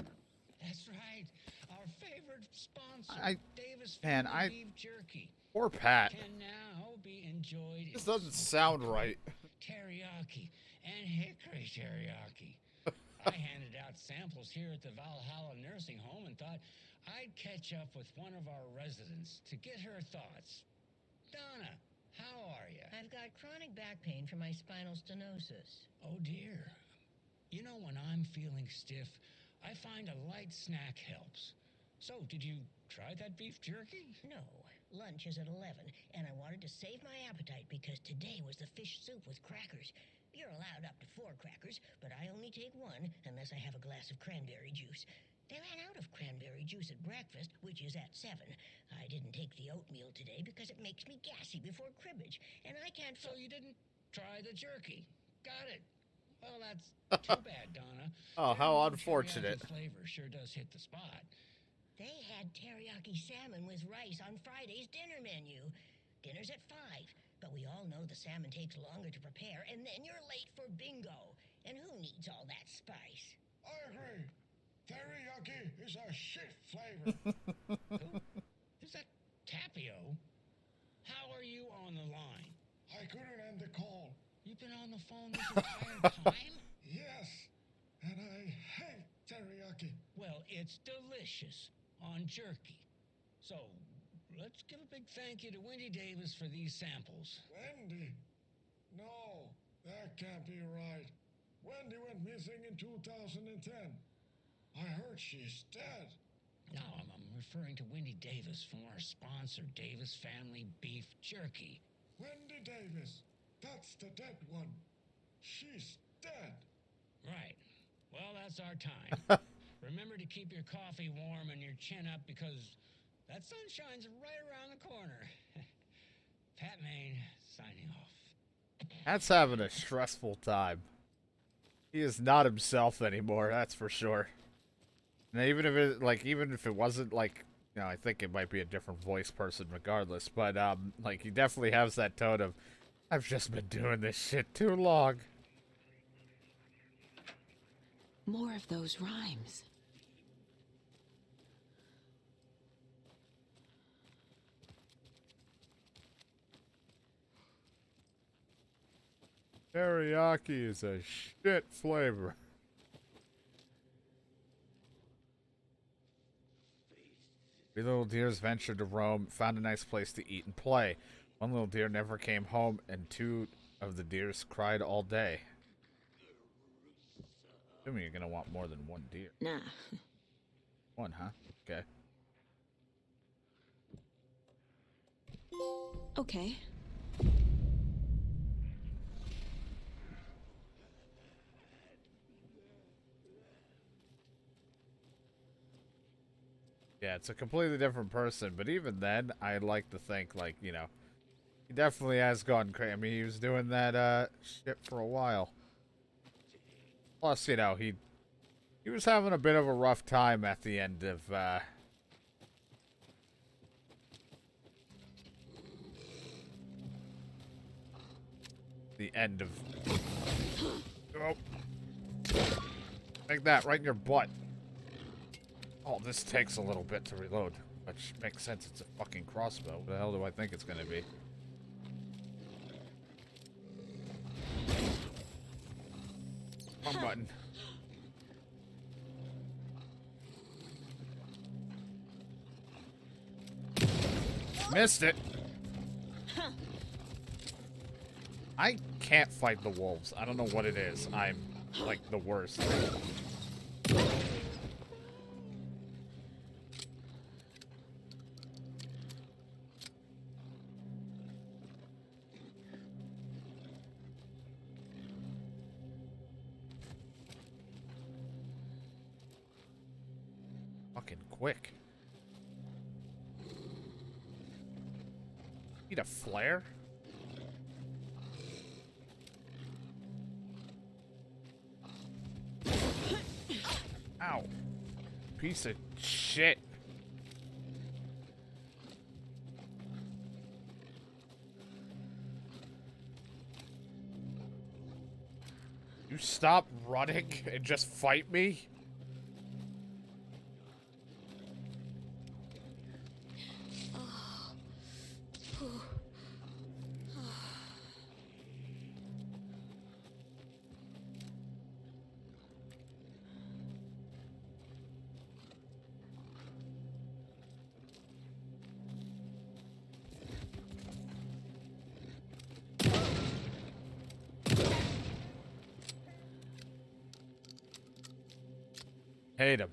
S: That's right, our favorite sponsor, Davis Family Beef Jerky.
A: Poor Pat.
S: Can now be enjoyed.
A: This doesn't sound right.
S: Teriyaki and hickory teriyaki. I handed out samples here at the Valhalla Nursing Home and thought I'd catch up with one of our residents to get her thoughts. Donna, how are you?
T: I've got chronic back pain from my spinal stenosis.
S: Oh, dear. You know, when I'm feeling stiff, I find a light snack helps. So, did you try that beef jerky?
T: No. Lunch is at 11, and I wanted to save my appetite because today was the fish soup with crackers. You're allowed up to 4 crackers, but I only take 1 unless I have a glass of cranberry juice. They ran out of cranberry juice at breakfast, which is at 7. I didn't take the oatmeal today because it makes me gassy before cribbage, and I can't...
S: So you didn't try the jerky. Got it. Well, that's too bad, Donna.
A: Oh, how unfortunate.
S: Teriyaki flavor sure does hit the spot.
T: They had teriyaki salmon with rice on Friday's dinner menu. Dinner's at 5, but we all know the salmon takes longer to prepare, and then you're late for bingo. And who needs all that spice?
U: I agree. Teriyaki is a shit flavor.
S: Is that Tapio? How are you on the line?
U: I couldn't end the call.
S: You've been on the phone this entire time?
U: Yes, and I hate teriyaki.
S: Well, it's delicious on jerky. So, let's give a big thank you to Wendy Davis for these samples.
U: Wendy? No, that can't be right. Wendy went missing in 2010. I heard she's dead.
S: No, I'm referring to Wendy Davis from our sponsor, Davis Family Beef Jerky.
U: Wendy Davis. That's the dead one. She's dead.
S: Right. Well, that's our time. Remember to keep your coffee warm and your chin up because that sunshine's right around the corner. Pat Maine, signing off.
A: Pat's having a stressful time. He is not himself anymore, that's for sure. And even if it wasn't like, you know, I think it might be a different voice person regardless, but like he definitely has that tone of, I've just been doing this shit too long.
B: More of those rhymes.
A: Teriyaki is a shit flavor. Three little deers ventured to roam, found a nice place to eat and play. One little deer never came home, and 2 of the deers cried all day. Assuming you're gonna want more than 1 deer.
B: Nah.
A: 1, huh? Okay.
B: Okay.
A: Yeah, it's a completely different person, but even then, I'd like to think, like, you know, he definitely has gone crazy. I mean, he was doing that, shit for a while. Plus, you know, he He was having a bit of a rough time at the end of, Oh. Like that, right in your butt. Oh, this takes a little bit to reload, which makes sense. It's a fucking crossbow. What the hell do I think it's gonna be? Wrong button. Missed it. I can't fight the wolves. I don't know what it is. I'm like the worst. Fucking quick. Need a flare? Ow. Piece of shit. You stop running and just fight me? Hate him.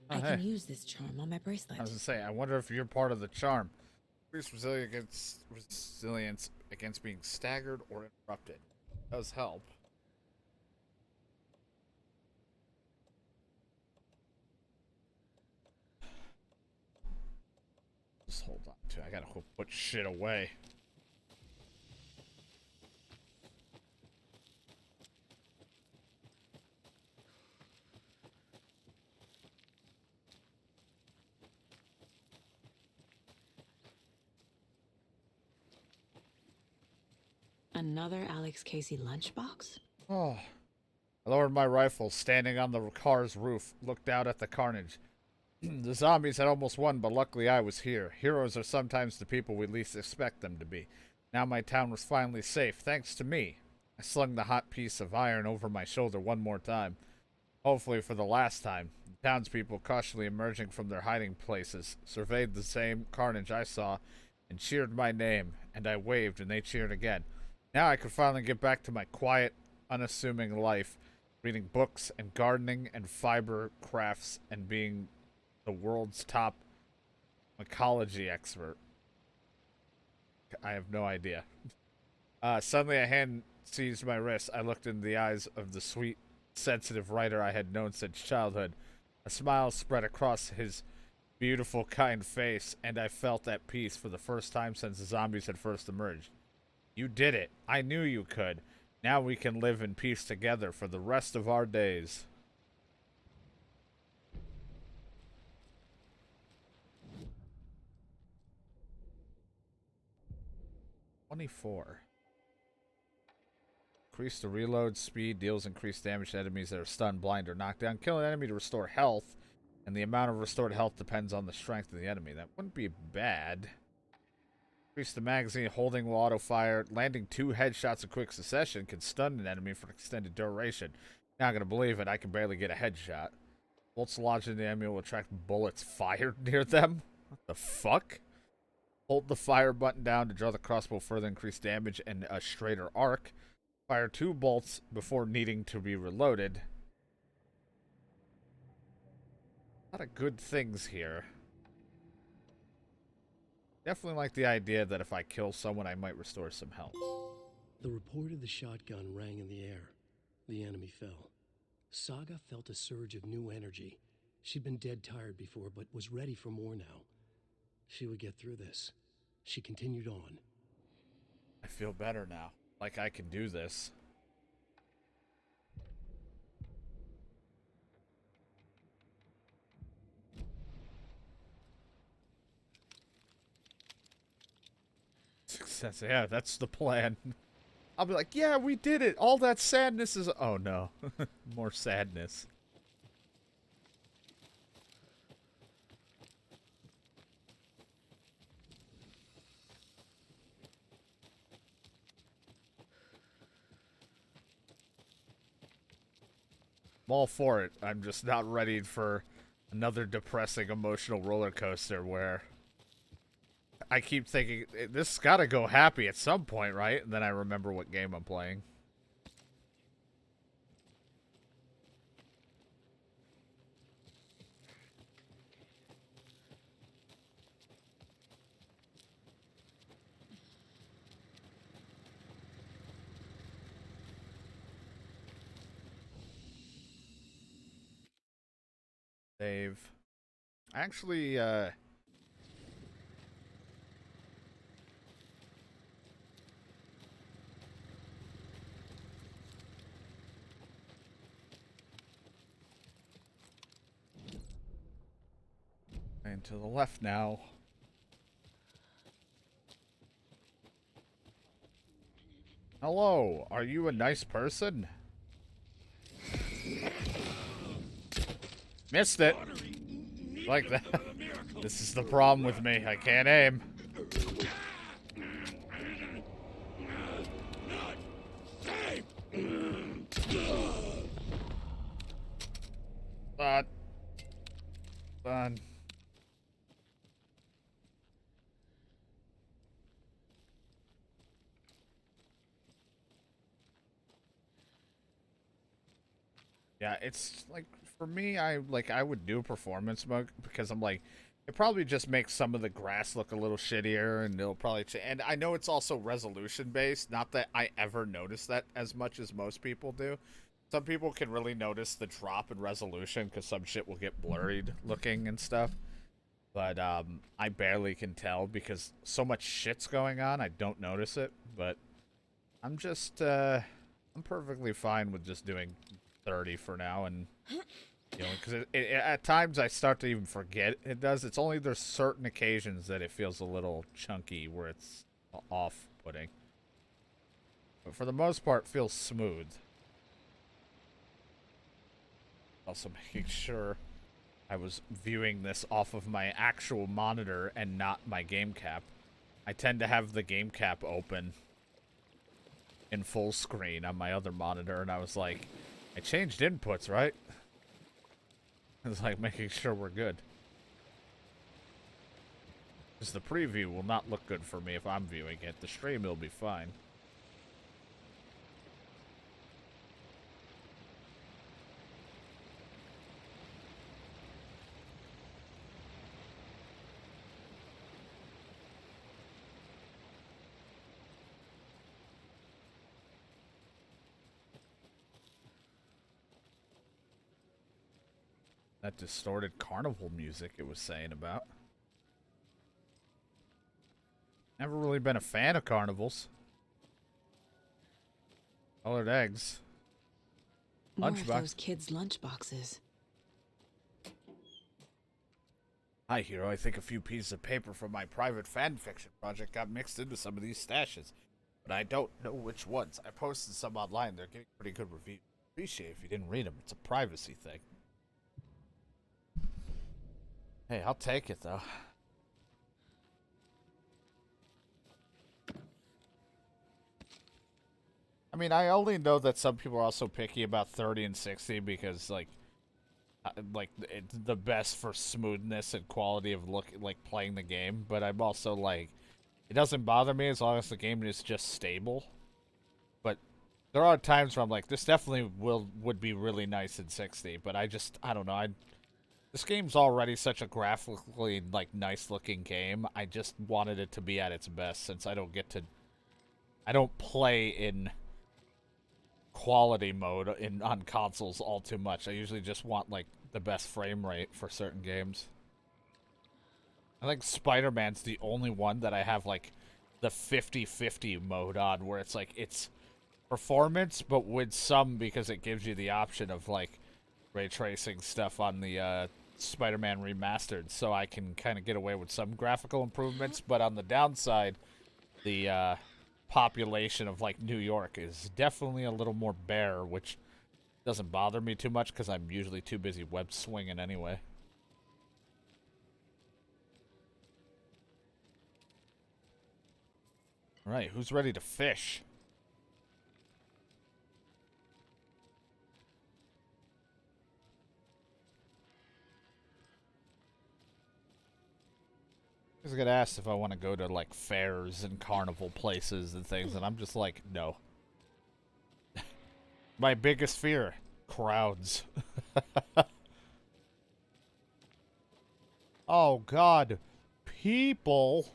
B: I can use this charm on my bracelet.
A: I was gonna say, I wonder if you're part of the charm. Increase resilience against being staggered or interrupted. Does help. Just hold on to it. I gotta go put shit away.
B: Another Alex Casey lunchbox?
A: Oh. I lowered my rifle, standing on the car's roof, looked out at the carnage. The zombies had almost won, but luckily I was here. Heroes are sometimes the people we least expect them to be. Now my town was finally safe, thanks to me. I slung the hot piece of iron over my shoulder one more time. Hopefully for the last time. The townspeople, cautiously emerging from their hiding places, surveyed the same carnage I saw and cheered my name, and I waved and they cheered again. Now I could finally get back to my quiet, unassuming life, reading books and gardening and fiber crafts and being the world's top mycology expert. I have no idea. Suddenly a hand seized my wrist. I looked into the eyes of the sweet, sensitive writer I had known since childhood. A smile spread across his beautiful, kind face, and I felt at peace for the first time since the zombies had first emerged. You did it. I knew you could. Now we can live in peace together for the rest of our days. $24. Increase the reload speed, deals increased damage to enemies that are stunned, blind, or knocked down. Kill an enemy to restore health, and the amount of restored health depends on the strength of the enemy. That wouldn't be bad. Increase the magazine holding will auto-fire. Landing 2 headshots in quick succession can stun an enemy for an extended duration. Not gonna believe it, I can barely get a headshot. Bolts lodged in the enemy will attract bullets fired near them. What the fuck? Hold the fire button down to draw the crossbow further, increase damage and a straighter arc. Fire 2 bolts before needing to be reloaded. A lot of good things here. Definitely like the idea that if I kill someone, I might restore some health.
C: The report of the shotgun rang in the air. The enemy fell. Saga felt a surge of new energy. She'd been dead tired before, but was ready for more now. She would get through this. She continued on.
A: I feel better now. Like I can do this. Success. Yeah, that's the plan. I'll be like, yeah, we did it. All that sadness is... Oh, no. More sadness. I'm all for it. I'm just not ready for another depressing emotional roller coaster where I keep thinking, this has got to go happy at some point, right? And then I remember what game I'm playing. Save. Actually, and to the left now. Hello, are you a nice person? Missed it. Like that. This is the problem with me. I can't aim. Fun. Yeah, it's like for me, I would do performance mode because I'm like, it probably just makes some of the grass look a little shittier, and it'll probably and I know it's also resolution based. Not that I ever notice that as much as most people do. Some people can really notice the drop in resolution because some shit will get blurred looking and stuff. But I barely can tell because so much shit's going on. I don't notice it, but I'm just I'm perfectly fine with just doing 30 for now, and you know, because at times I start to even forget it does. It's only there's certain occasions that it feels a little chunky where it's off-putting, but for the most part, it feels smooth. Also making sure I was viewing this off of my actual monitor and not my game cap. I tend to have the game cap open in full screen on my other monitor, and I was like, I changed inputs, right? It's like making sure we're good. Because the preview will not look good for me if I'm viewing it. The stream will be fine. That distorted carnival music it was saying about. Never really been a fan of carnivals. Colored eggs.
B: More of
A: Lunchbox.
B: those kids' lunchboxes.
A: Hi, Hero. I think a few pieces of paper from my private fan fiction project got mixed into some of these stashes, but I don't know which ones. I posted some online. They're getting pretty good reviews. Appreciate it if you didn't read them. It's a privacy thing. Hey, I'll take it, though. I mean, I only know that some people are also picky about 30 and 60 because, like it's the best for smoothness and quality of playing the game. But I'm also like, it doesn't bother me as long as the game is just stable. But there are times where I'm like, this definitely would be really nice in 60. But I don't know. This game's already such a graphically, nice looking game. I just wanted it to be at its best since I don't play in quality mode on consoles all too much. I usually just want, the best frame rate for certain games. I think Spider-Man's the only one that I have, the 50-50 mode on, where it's like it's performance, but with some, because it gives you the option of like ray tracing stuff on the Spider-Man Remastered, so I can kind of get away with some graphical improvements. But on the downside, the population of like New York is definitely a little more bare, which doesn't bother me too much because I'm usually too busy web swinging anyway. All right, who's ready to fish? I was gonna ask if I want to go to like fairs and carnival places and things, and I'm just like, no. My biggest fear, crowds. Oh God, people.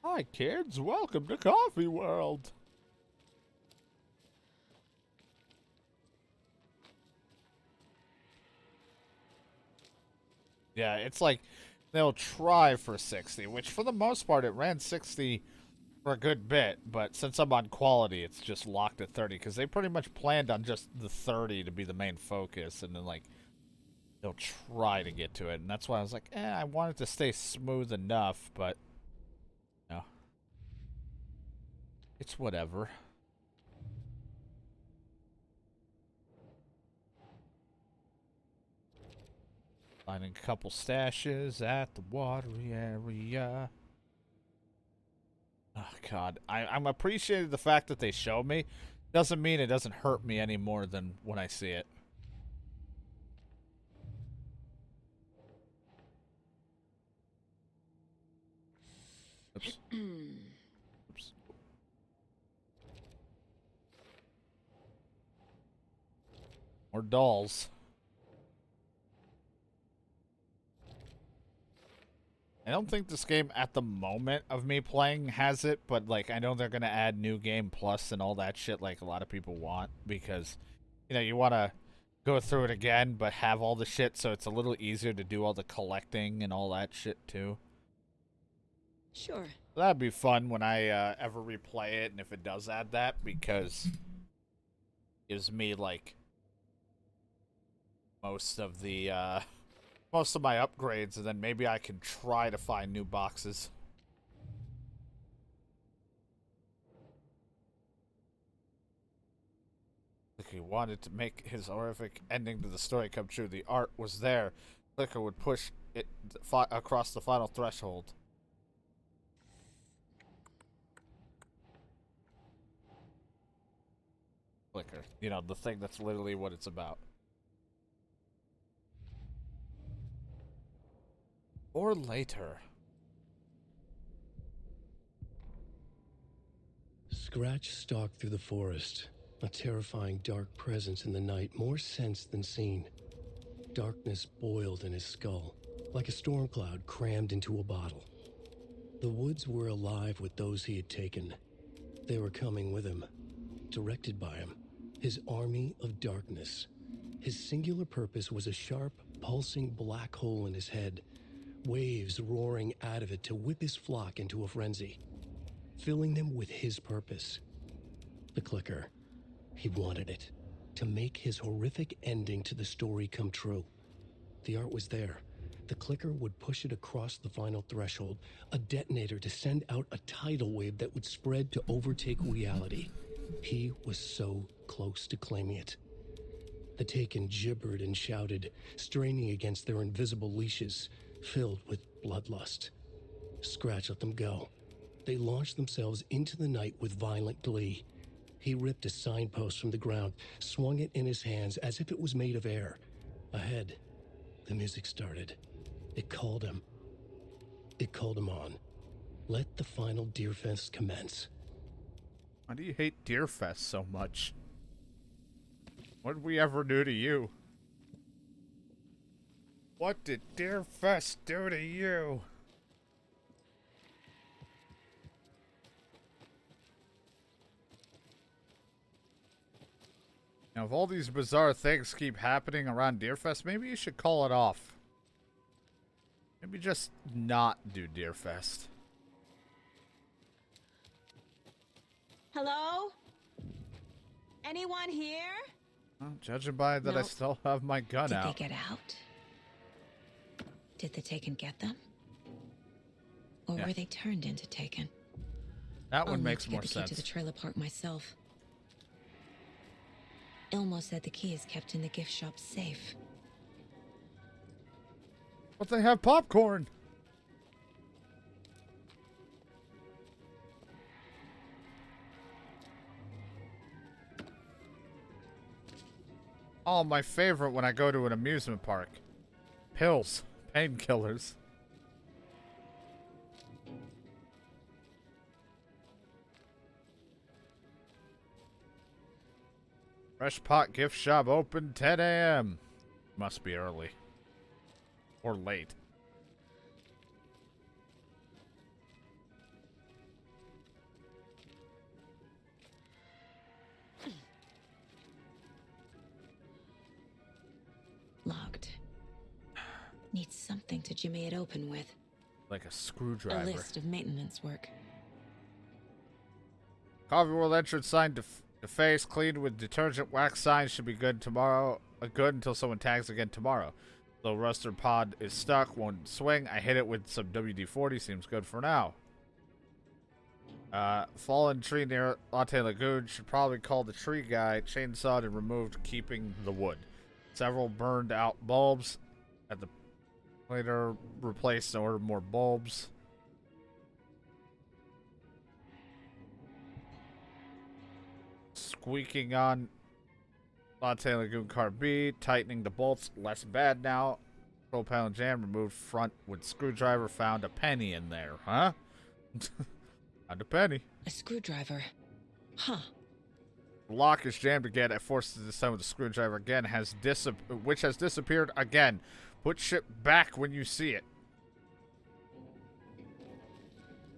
A: Hi kids, welcome to Coffee World. Yeah, it's like they'll try for 60, which for the most part it ran 60 for a good bit, but since I'm on quality, it's just locked at 30 because they pretty much planned on just the 30 to be the main focus, and then like they'll try to get to it, and that's why I was like, I want it to stay smooth enough, but no. It's whatever. Finding a couple stashes at the watery area. Oh, God. I'm appreciating the fact that they show me. Doesn't mean it doesn't hurt me any more than when I see it. Oops. Oops. More dolls. I don't think this game at the moment of me playing has it, but like I know they're gonna add New Game Plus and all that shit like a lot of people want, because you know you want to go through it again but have all the shit, so it's a little easier to do all the collecting and all that shit too.
B: Sure.
A: That'd be fun when I ever replay it, and if it does add that, because it gives me like most of my upgrades, and then maybe I can try to find new boxes. If he wanted to make his horrific ending to the story come true, the art was there. Clicker would push it across the final threshold. Clicker. You know, the thing that's literally what it's about. Or later.
C: Scratch stalked through the forest, a terrifying dark presence in the night, more sensed than seen. Darkness boiled in his skull, like a storm cloud crammed into a bottle. The woods were alive with those he had taken. They were coming with him, directed by him, his army of darkness. His singular purpose was a sharp, pulsing black hole in his head, waves roaring out of it to whip his flock into a frenzy, filling them with his purpose. The clicker. He wanted it, to make his horrific ending to the story come true. The art was there. The clicker would push it across the final threshold, a detonator to send out a tidal wave that would spread to overtake reality. He was so close to claiming it. The Taken gibbered and shouted, straining against their invisible leashes, filled with bloodlust. Scratch let them go. They launched themselves into the night with violent glee. He ripped a signpost from the ground, swung it in his hands as if it was made of air. Ahead, the music started. It called him. It called him on. Let the final Deerfest commence.
A: Why do you hate Deerfest so much? What did we ever do to you? What did Deerfest do to you? Now, if all these bizarre things keep happening around Deerfest, maybe you should call it off. Maybe just not do Deerfest.
B: Hello? Anyone here?
A: Well, judging by that, I
B: Nope.
A: still have my gun
B: Did
A: out.
B: they get out? Did the Taken get them? Or
A: Yeah.
B: were they turned into Taken?
A: That one
B: I'll
A: makes
B: need to
A: more
B: get the key
A: sense.
B: to the trailer park myself. Ilmo said the key is kept in the gift shop safe.
A: But they have popcorn. Oh, my favorite when I go to an amusement park. Pills. Painkillers. Fresh Pot gift shop open 10 a.m. Must be early. Or late.
B: Locked. Needs something to jimmy it open with.
A: Like a
B: A
A: screwdriver.
B: list of maintenance work.
A: Coffee World entrance sign defaced, cleaned with detergent. Wax sign should be good tomorrow. Good until someone tags again tomorrow. Though Ruster pod is stuck, won't swing. I hit it with some WD-40. Seems good for now. Fallen tree near Latte Lagoon. Should probably call the tree guy. Chainsawed and removed, keeping the wood. Several burned out bulbs. At the later replaced and ordered more bulbs. Squeaking on Latte Lagoon car B, tightening the bolts, less bad now. Control panel jam, removed front with screwdriver, found a penny in there, huh? Found a penny.
B: A screwdriver. Huh.
A: Lock is jammed again. I forced it this time with the screwdriver again, which has disappeared again. Put shit back when you see it.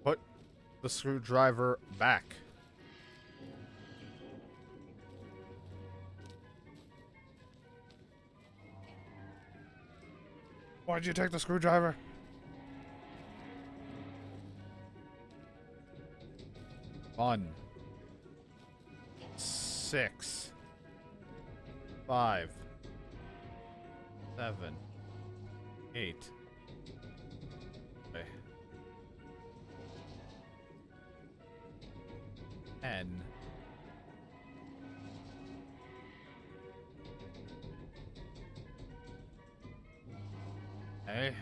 A: Put the screwdriver back. Why'd you take the screwdriver? One. 6. 5. 7. 8. Okay. 10. Okay.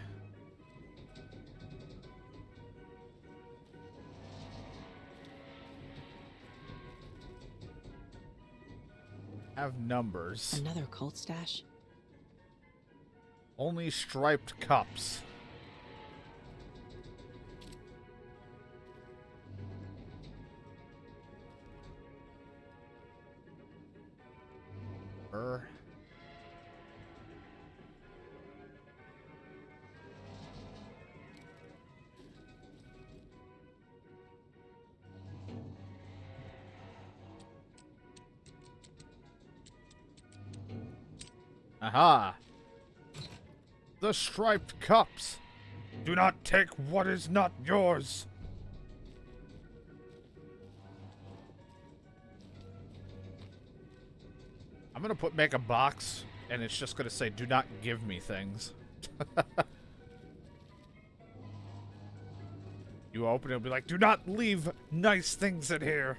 A: Have numbers.
B: Another cult stash?
A: Only striped cups. Aha! The striped cups. Do not take what is not yours. I'm gonna make a box, and it's just gonna say, "Do not give me things." You open it, it'll be like, "Do not leave nice things in here."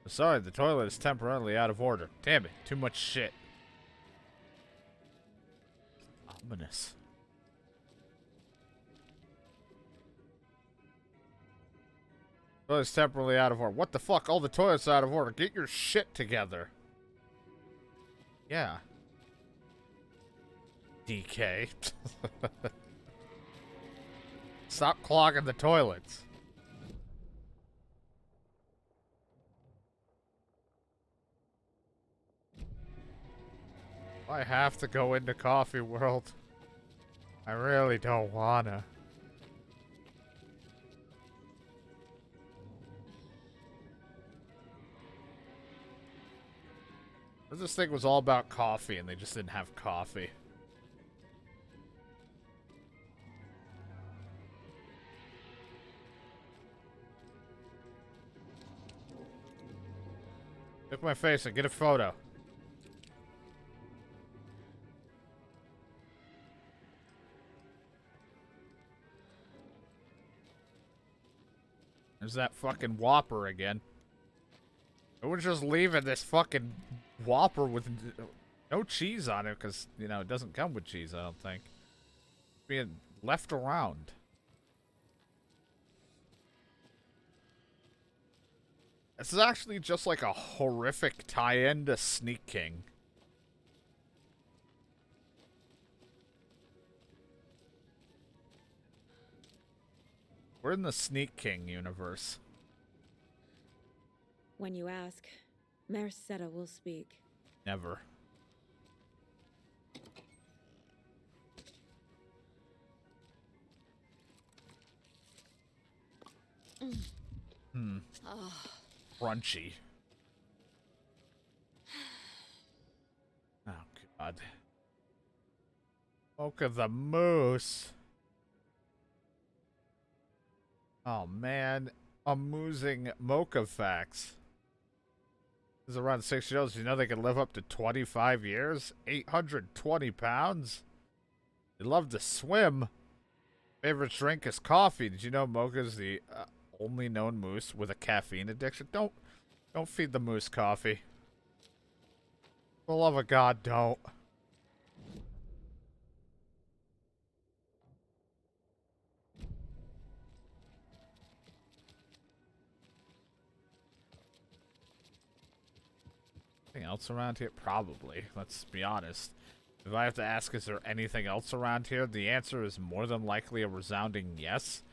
A: Sorry, the toilet is temporarily out of order. Damn it, too much shit. Ominous. Toilet's temporarily out of order. What the fuck? All the toilets are out of order. Get your shit together. Yeah. DK. Stop clogging the toilets. I have to go into Coffee World. I really don't wanna. This thing was all about coffee, and they just didn't have coffee. Look at my face and get a photo. There's that fucking Whopper again. I was just leaving this fucking Whopper with no cheese on it because, you know, it doesn't come with cheese, I don't think. Being left around. This is actually just like a horrific tie-in to Sneak King. We're in the Sneak King universe.
B: When you ask, Merceda will speak.
A: Never.
B: Oh.
A: Crunchy. Oh, God. Mocha the Moose. Oh, man. Amusing Mocha facts. This is around 6 years old. You know they can live up to 25 years? 820 pounds? They love to swim. Favorite drink is coffee. Did you know Mocha's the only known moose with a caffeine addiction? Don't feed the moose coffee. For the love of God, don't. Anything else around here? Probably. Let's be honest. If I have to ask, is there anything else around here? The answer is more than likely a resounding yes.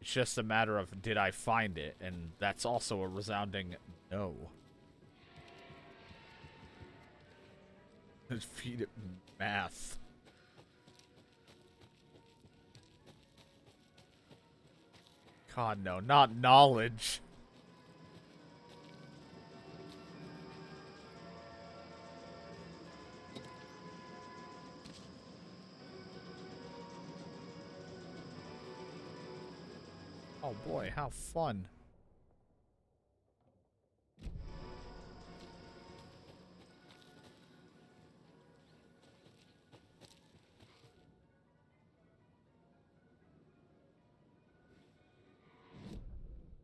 A: It's just a matter of, did I find it? And that's also a resounding no. Just feed it math. God, no. Not knowledge. Oh boy, how fun.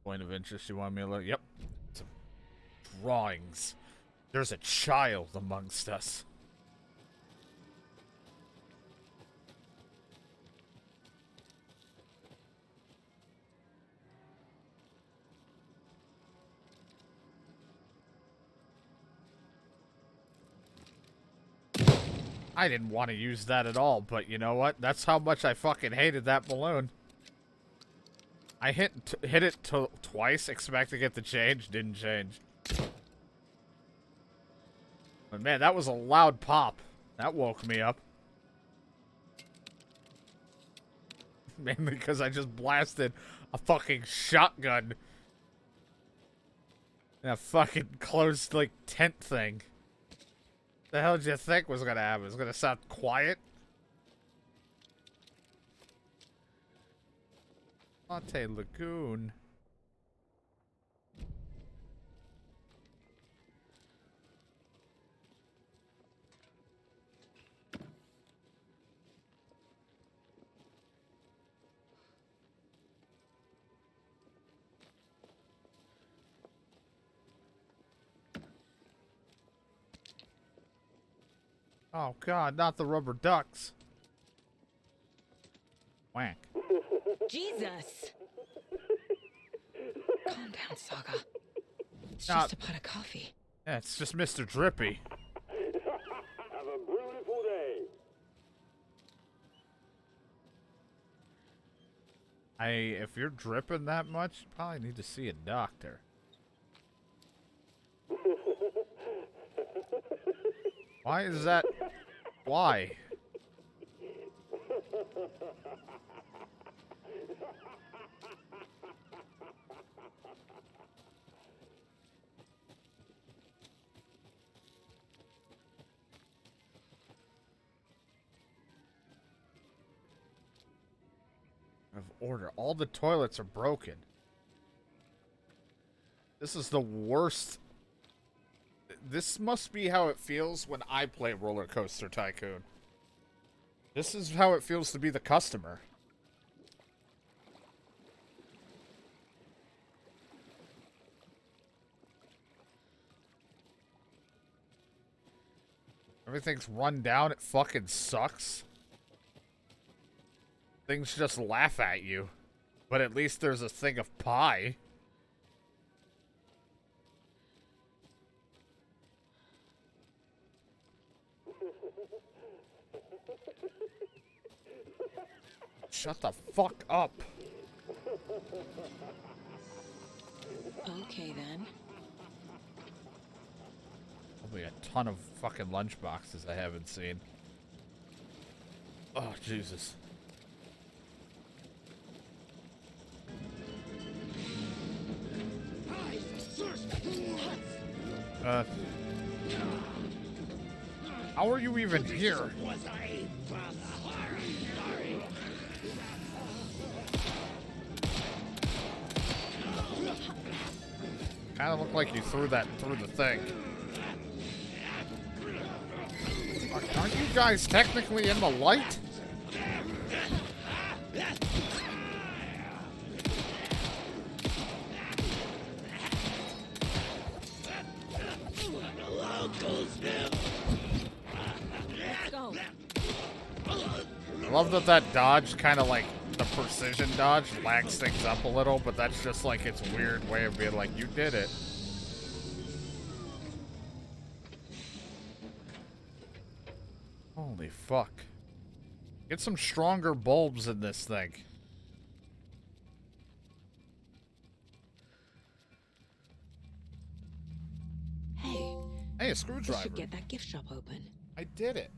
A: Point of interest you want me to look? Yep. Some drawings. There's a child amongst us. I didn't want to use that at all, but you know what? That's how much I fucking hated that balloon. I hit it twice, expecting it to change. Didn't change. But man, that was a loud pop. That woke me up. Mainly because I just blasted a fucking shotgun in a fucking closed, like, tent thing. The hell did you think was gonna happen? It was gonna sound quiet? Latte Lagoon. Oh god, not the rubber ducks. Whack.
B: Jesus! Calm down, Saga. It's just a pot of coffee.
A: Yeah, it's just Mr. Drippy.
U: Have a beautiful day.
A: If you're dripping that much, you probably need to see a doctor. Why is that? Why? of order. All the toilets are broken. This is the worst. This must be how it feels when I play Roller Coaster Tycoon. This is how it feels to be the customer. Everything's run down. It fucking sucks. Things just laugh at you. But at least there's a thing of pie. Shut the fuck up.
B: Okay, then.
A: Probably a ton of fucking lunch boxes I haven't seen. Oh, Jesus. How are you even here? Kind of looked like you threw that through the thing. Aren't you guys technically in the light?
B: Let's go.
A: I love that dodge kind of like the precision dodge lags things up a little, but that's just like its weird way of being like, you did it. Holy fuck. Get some stronger bulbs in this thing.
B: Hey.
A: Hey, a screwdriver.
B: We should get that gift shop open.
A: I did it.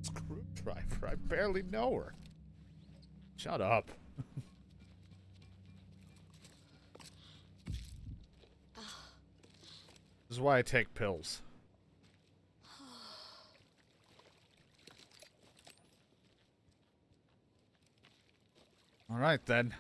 A: Screwdriver. I barely know her. Shut up. This is why I take pills. All right, then.